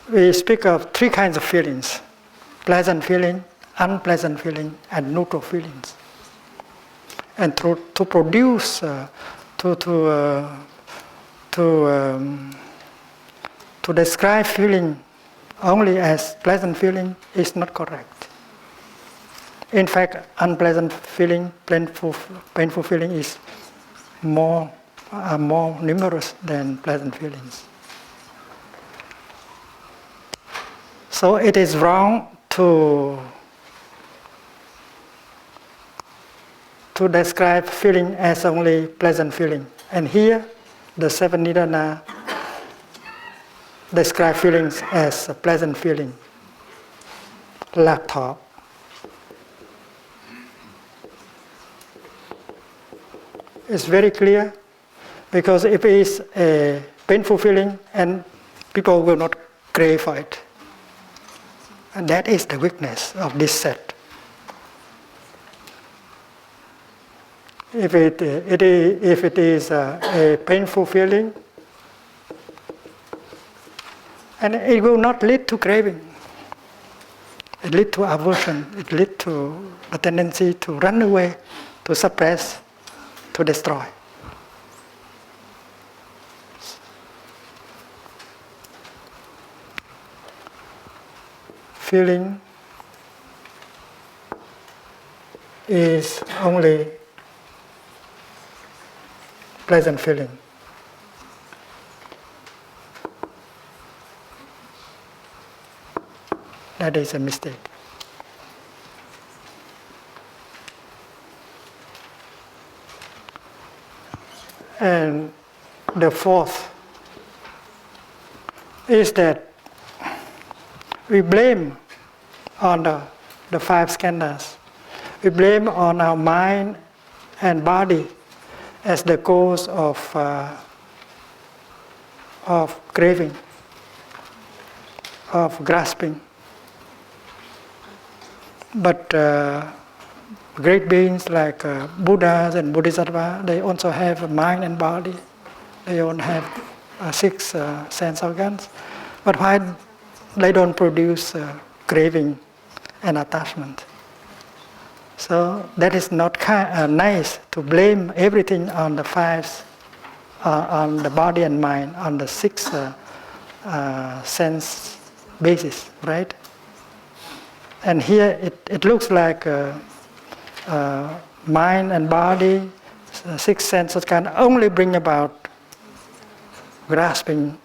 we speak of three kinds of feelings: pleasant feeling, unpleasant feeling, and neutral feelings. And to produce, to describe feeling only as pleasant feeling is not correct. In fact, unpleasant feeling, painful feeling is more numerous than pleasant feelings. So it is wrong to describe feeling as only pleasant feeling. And here, the seven nidana describe feelings as a pleasant feeling, lạc thọ. It's very clear, because if it is a painful feeling, and people will not crave for it. And that is the weakness of this set. If it is a painful feeling, and it will not lead to craving. It leads to aversion. It leads to a tendency to run away, to suppress, to destroy. Feeling is only pleasant feeling. That is a mistake. And the fourth is that we blame on the five skandhas. We blame on our mind and body as the cause of craving, of grasping. But great beings like Buddhas and Bodhisattvas, they also have a mind and body. They don't have six sense organs. But why they don't produce craving and attachment? So that is not nice to blame everything on the five, on the body and mind, on the six sense basis, right? And here it looks like mind and body, six senses can only bring about grasping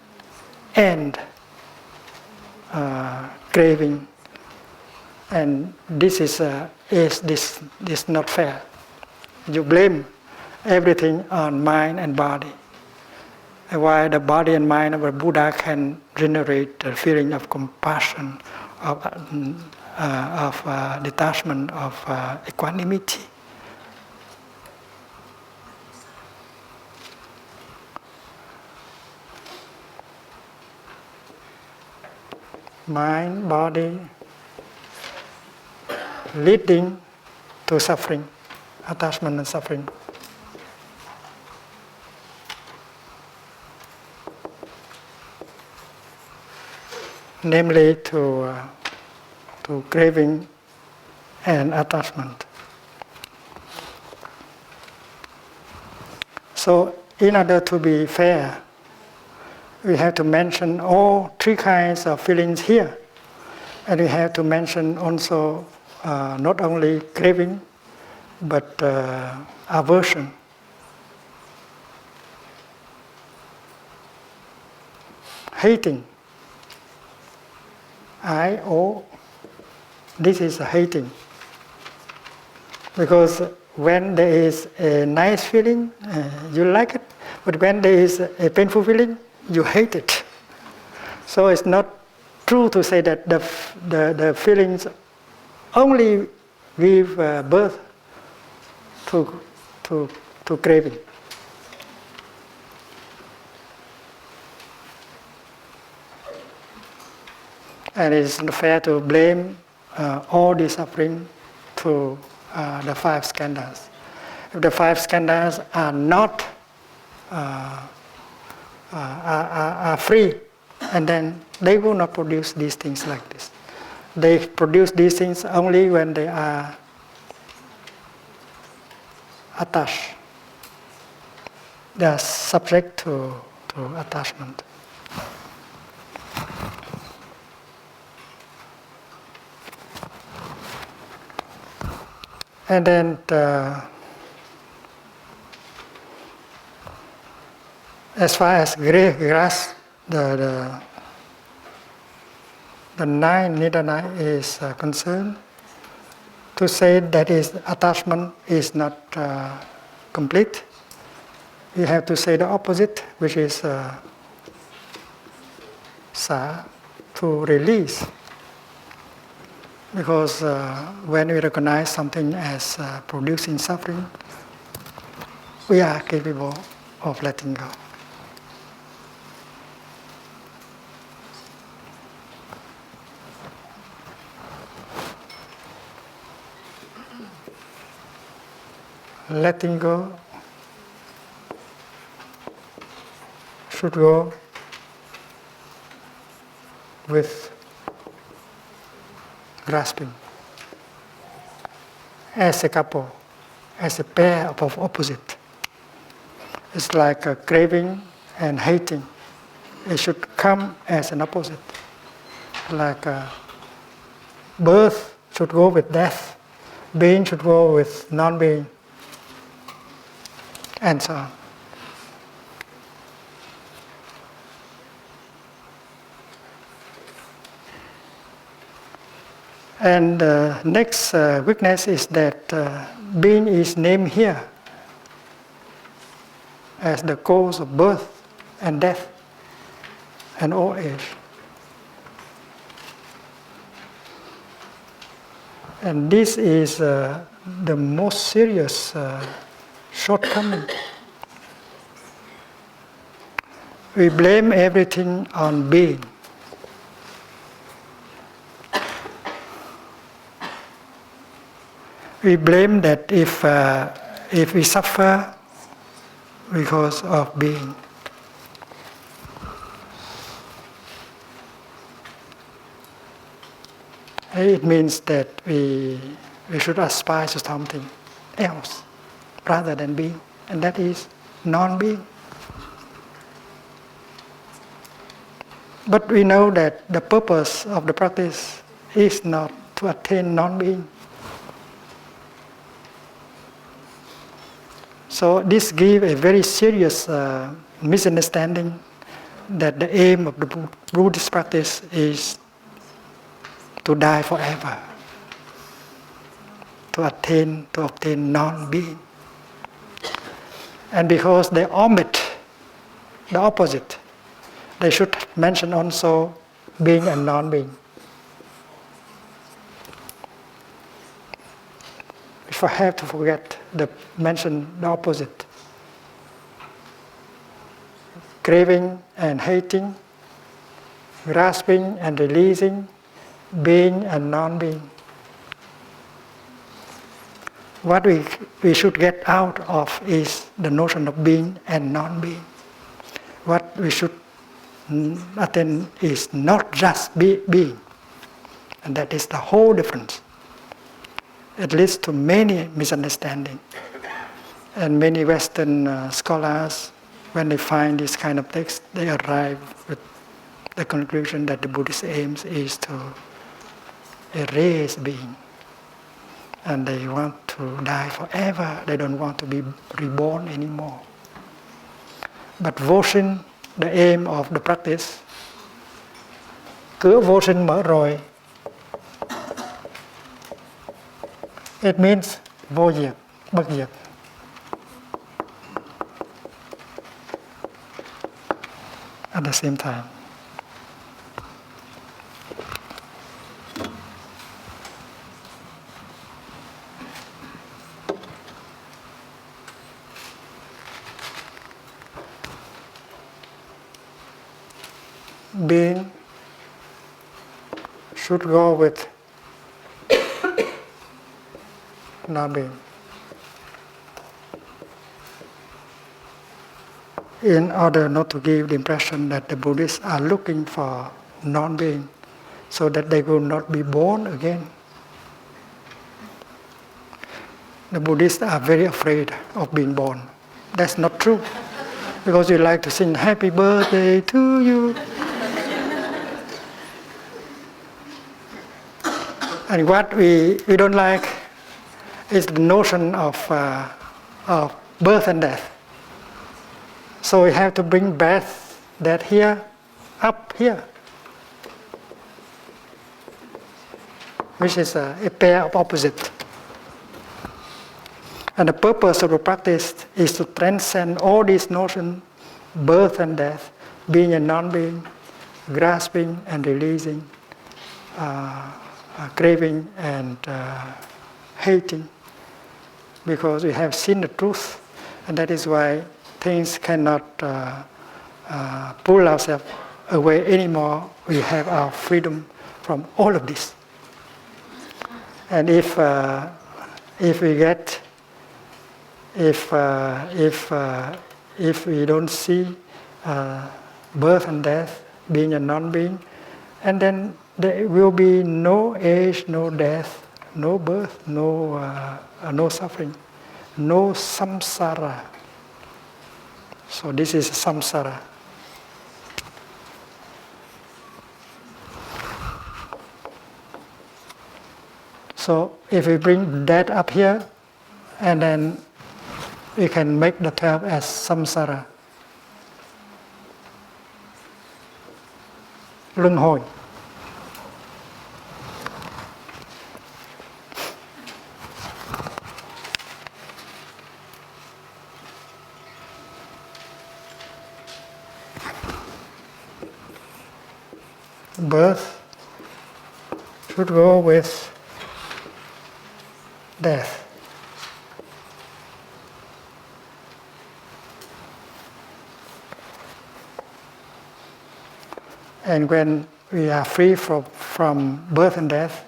and craving, and this is not fair. You blame everything on mind and body. And why the body and mind of a Buddha can generate a feeling of compassion, of detachment, of equanimity. Mind, body, leading to suffering, attachment and suffering. Namely to craving and attachment. So in order to be fair, we have to mention all three kinds of feelings here. And we have to mention also not only craving, but aversion. Hating. This is hating. Because when there is a nice feeling, you like it, But when there is a painful feeling, you hate it. So it's not true to say that the feelings only give birth to craving. And it's not fair to blame all the suffering to the 5 skandhas. If the 5 skandhas are not are free, and then they will not produce these things like this. They produce these things only when they are attached. They are subject to attachment. And then as far as grass, the 9 nidana is concerned, to say that is attachment is not complete, you have to say the opposite, which is sa, to release. Because when we recognize something as producing suffering, we are capable of letting go. Letting go should go with grasping. As a couple, as a pair of opposite. It's like a craving and hating. It should come as an opposite. Like birth should go with death, being should go with non-being, and so on. And the next weakness is that being is named here as the cause of birth and death and old age. And this is the most serious shortcoming. We blame everything on being. We blame that if we suffer because of being. It means that we should aspire to something else rather than being, and that is non-being. But we know that the purpose of the practice is not to attain non-being. So this gives a very serious misunderstanding that the aim of the Buddhist practice is to die forever, to obtain non-being. And because they omit the opposite, they should mention also being and non-being. If I have to forget mention the opposite, craving and hating, grasping and releasing, being and non-being. What we should get out of is the notion of being and non-being. What we should attain is not just being, and that is the whole difference. It leads to many misunderstandings. And many Western scholars, when they find this kind of text, they arrive with the conclusion that the Buddhist aims is to erase being. And they want to die forever. They don't want to be reborn anymore. But vô sinh, the aim of the practice, cửa vô sinh mở rồi. It means vô diệt, bất diệt. at the same time. Being should go with non-being. In order not to give the impression that the Buddhists are looking for non-being so that they will not be born again. The Buddhists are very afraid of being born. That's not true. Because you like to sing happy birthday to you. And what we don't like is the notion of birth and death. So we have to bring death here, up here, which is a pair of opposites. And the purpose of the practice is to transcend all these notions, birth and death, being and non-being, grasping and releasing, craving and hating, because we have seen the truth, and that is why things cannot pull ourselves away anymore. We have our freedom from all of this. And if we don't see birth and death, being and non-being, and then there will be no age, no death, no birth, no suffering, no samsara. So this is samsara. So if we bring that up here, and then we can make the 12 as samsara. Luân hồi. Birth should go with death. And when we are free from birth and death,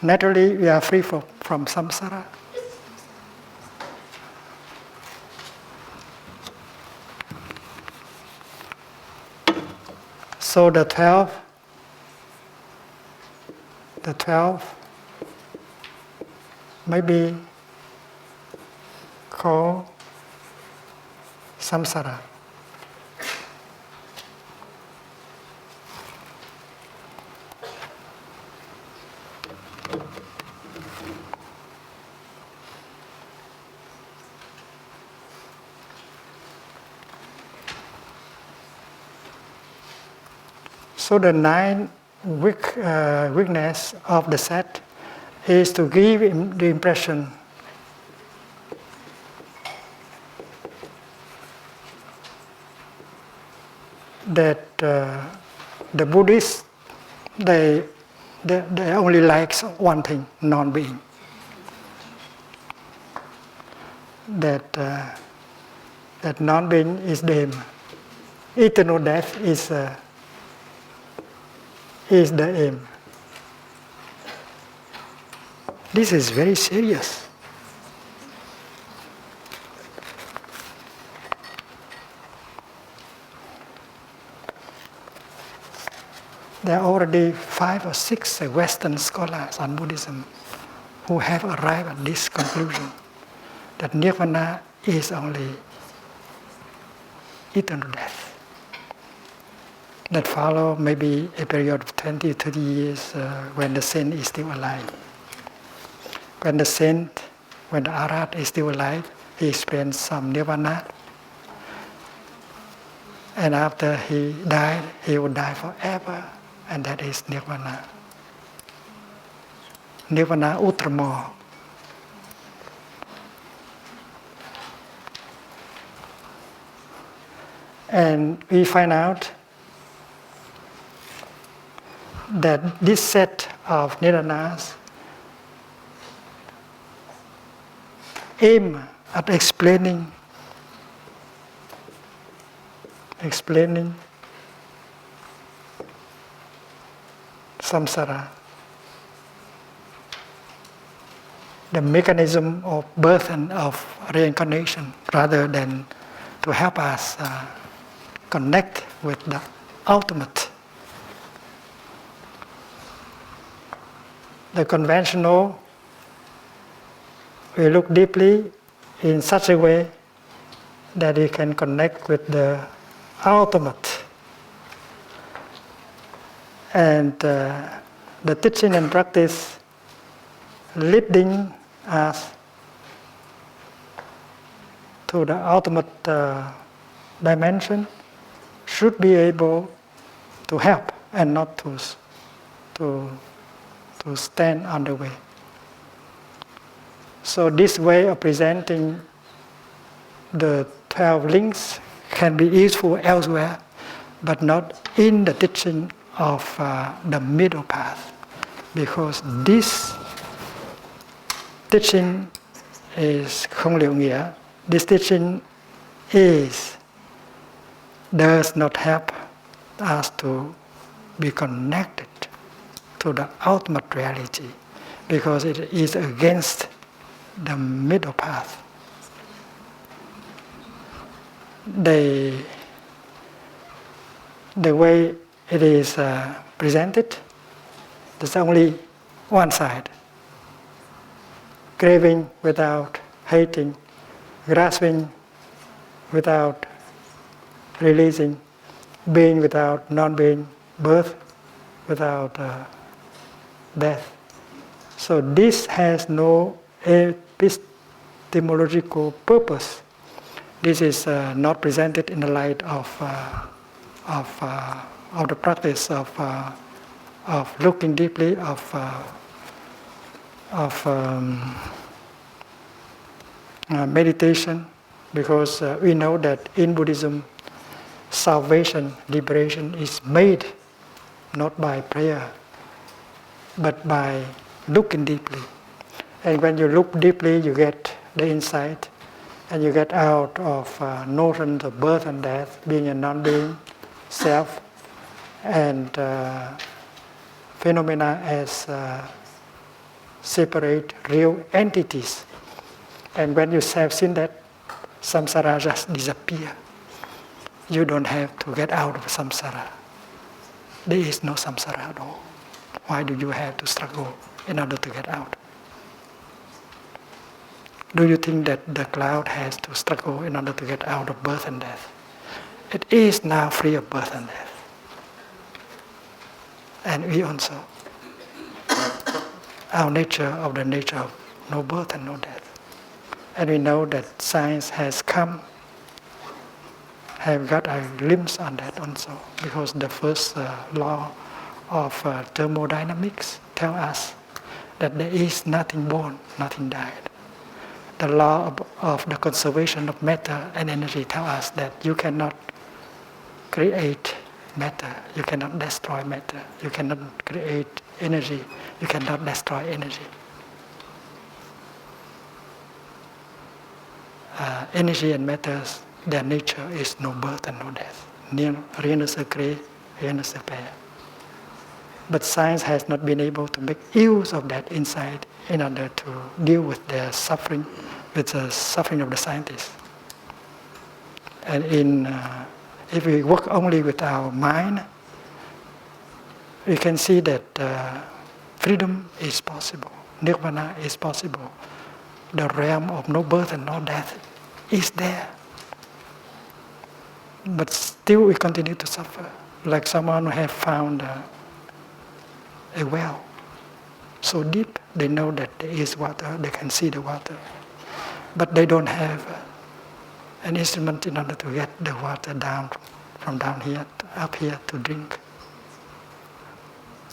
naturally we are free from samsara. So the 12 may be called samsara. So the 9 weakness of the set is to give the impression that the Buddhists they only like one thing, non-being. That non-being is them. Eternal death is the aim. This is very serious. There are already 5 or 6 Western scholars on Buddhism who have arrived at this conclusion, that Nirvana is only eternal death. That follow maybe a period of 20, 30 years when the saint is still alive. When the Arhat is still alive, he experienced some Nirvana. And after he died, he would die forever. And that is Nirvana. Nirvana Uttamā. And we find out that this set of nirvanas aim at explaining samsara, the mechanism of birth and of reincarnation, rather than to help us connect with the ultimate. The conventional, we look deeply in such a way that we can connect with the ultimate. And the teaching and practice leading us to the ultimate dimension should be able to help and not to stand on the way. So this way of presenting the 12 links can be useful elsewhere, but not in the teaching of the middle path, because this teaching is không liệu nghĩa. This teaching does not help us to be connected to the ultimate reality, because it is against the middle path. The way it is presented, there's only one side. Craving without hating, grasping without releasing, being without non-being, birth without death. So this has no epistemological purpose. This is not presented in the light of the practice of looking deeply, of meditation, because we know that in Buddhism, salvation, liberation is made not by prayer, but by looking deeply. And when you look deeply, you get the insight, and you get out of notions of birth and death, being and non-being, self, and phenomena as separate real entities. And when you have seen that, samsara just disappear. You don't have to get out of samsara. There is no samsara at all. Why do you have to struggle in order to get out? Do you think that the cloud has to struggle in order to get out of birth and death? It is now free of birth and death. And we also. Our nature of the nature of no birth and no death. And we know that science has come, have got a glimpse on that also, because the first law of thermodynamics tell us that there is nothing born, nothing died. The law of the conservation of matter and energy tell us that you cannot create matter, you cannot destroy matter, you cannot create energy, you cannot destroy energy. Energy and matters, their nature is no birth and no death. Rien ne se crée, rien ne se perd. But science has not been able to make use of that insight in order to deal with their suffering, with the suffering of the scientists. And if we work only with our mind, we can see that freedom is possible, nirvana is possible. The realm of no birth and no death is there. But still we continue to suffer, like someone who have found a well so deep, they know that there is water, they can see the water. But they don't have an instrument in order to get the water down from down here to up here to drink.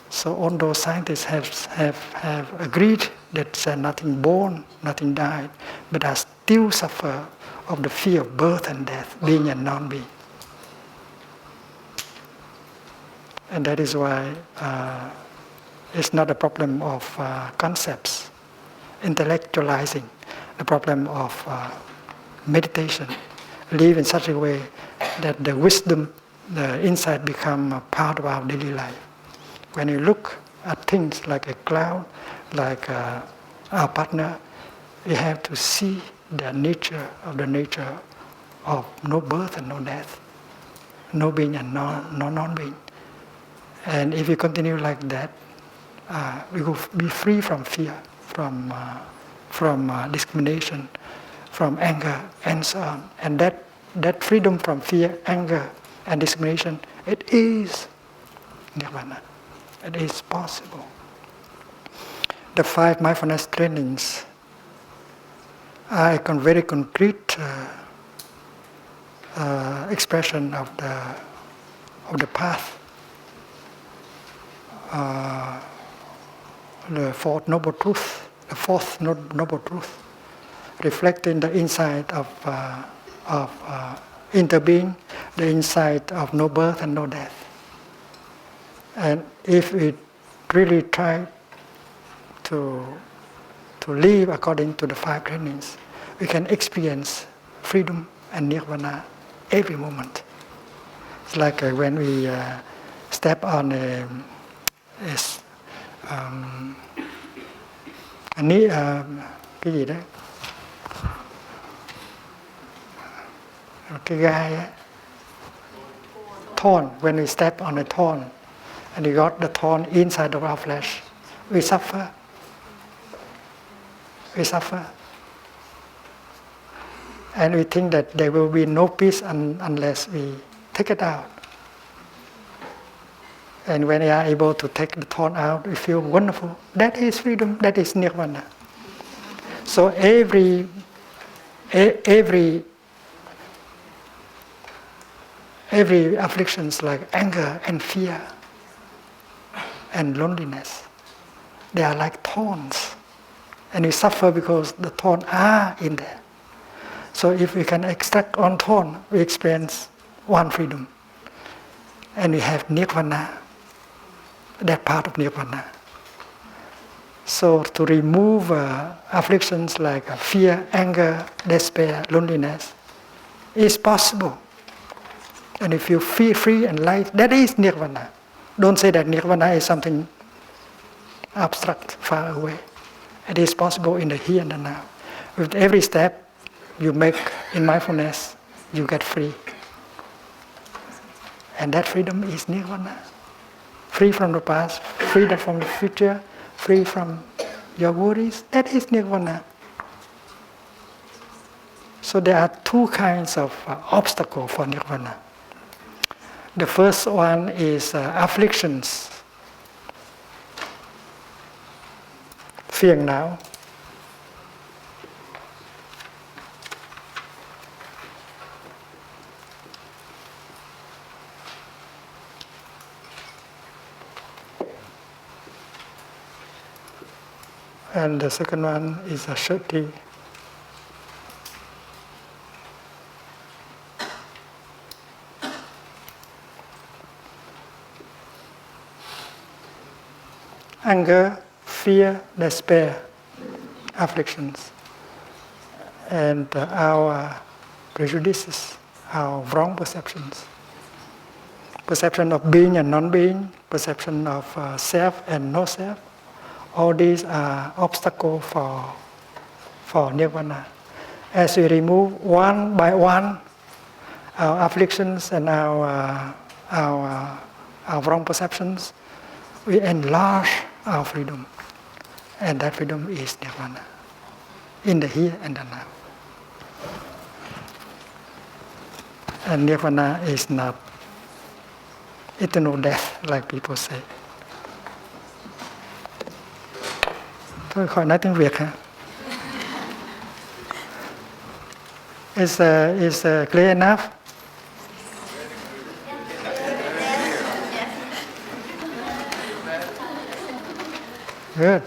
So although scientists have agreed that there's nothing born, nothing died, but I still suffer of the fear of birth and death, being and non-being. And that is why it's not a problem of concepts, intellectualizing, the problem of meditation. Live in such a way that the wisdom, the insight become a part of our daily life. When you look at things like a cloud, like our partner, we have to see the nature of no birth and no death, no being and no non-being. And if you continue like that, we will be free from fear, from discrimination, from anger, and so on. And that freedom from fear, anger, and discrimination, it is nirvana. It is possible. The 5 mindfulness trainings are a very concrete expression of the path. The fourth noble truth, reflecting the insight of interbeing, the insight of no birth and no death. And if we really try to live according to the 5 trainings, we can experience freedom and nirvana every moment. It's like when we step on cái gì đó, cái gai á, thorn. When we step on a thorn and we got the thorn inside of our flesh, we suffer. And we think that there will be no peace unless we take it out. And when we are able to take the thorn out, we feel wonderful. That is freedom, that is nirvana. So every afflictions like anger and fear and loneliness, they are like thorns. And we suffer because the thorns are in there. So if we can extract one thorn, we experience one freedom. And we have nirvana, that part of nirvana. So to remove afflictions like fear, anger, despair, loneliness is possible. And if you feel free and light, that is nirvana. Don't say that nirvana is something abstract, far away. It is possible in the here and the now. With every step you make in mindfulness, you get free. And that freedom is nirvana. Free from the past, free from the future, free from your worries, that is nirvana. So there are 2 kinds of obstacles for nirvana. The first one is afflictions, phiền não. And the second one is a sati. Anger, fear, despair, afflictions, and our prejudices, our wrong perceptions. Perception of being and non-being, perception of self and no self. All these are obstacles for nirvana. As we remove one by one our afflictions and our wrong perceptions, we enlarge our freedom. And that freedom is nirvana, in the here and the now. And nirvana is not eternal death like people say. Thôi khỏi nói tiếng Việt hả? Is clear enough? Good.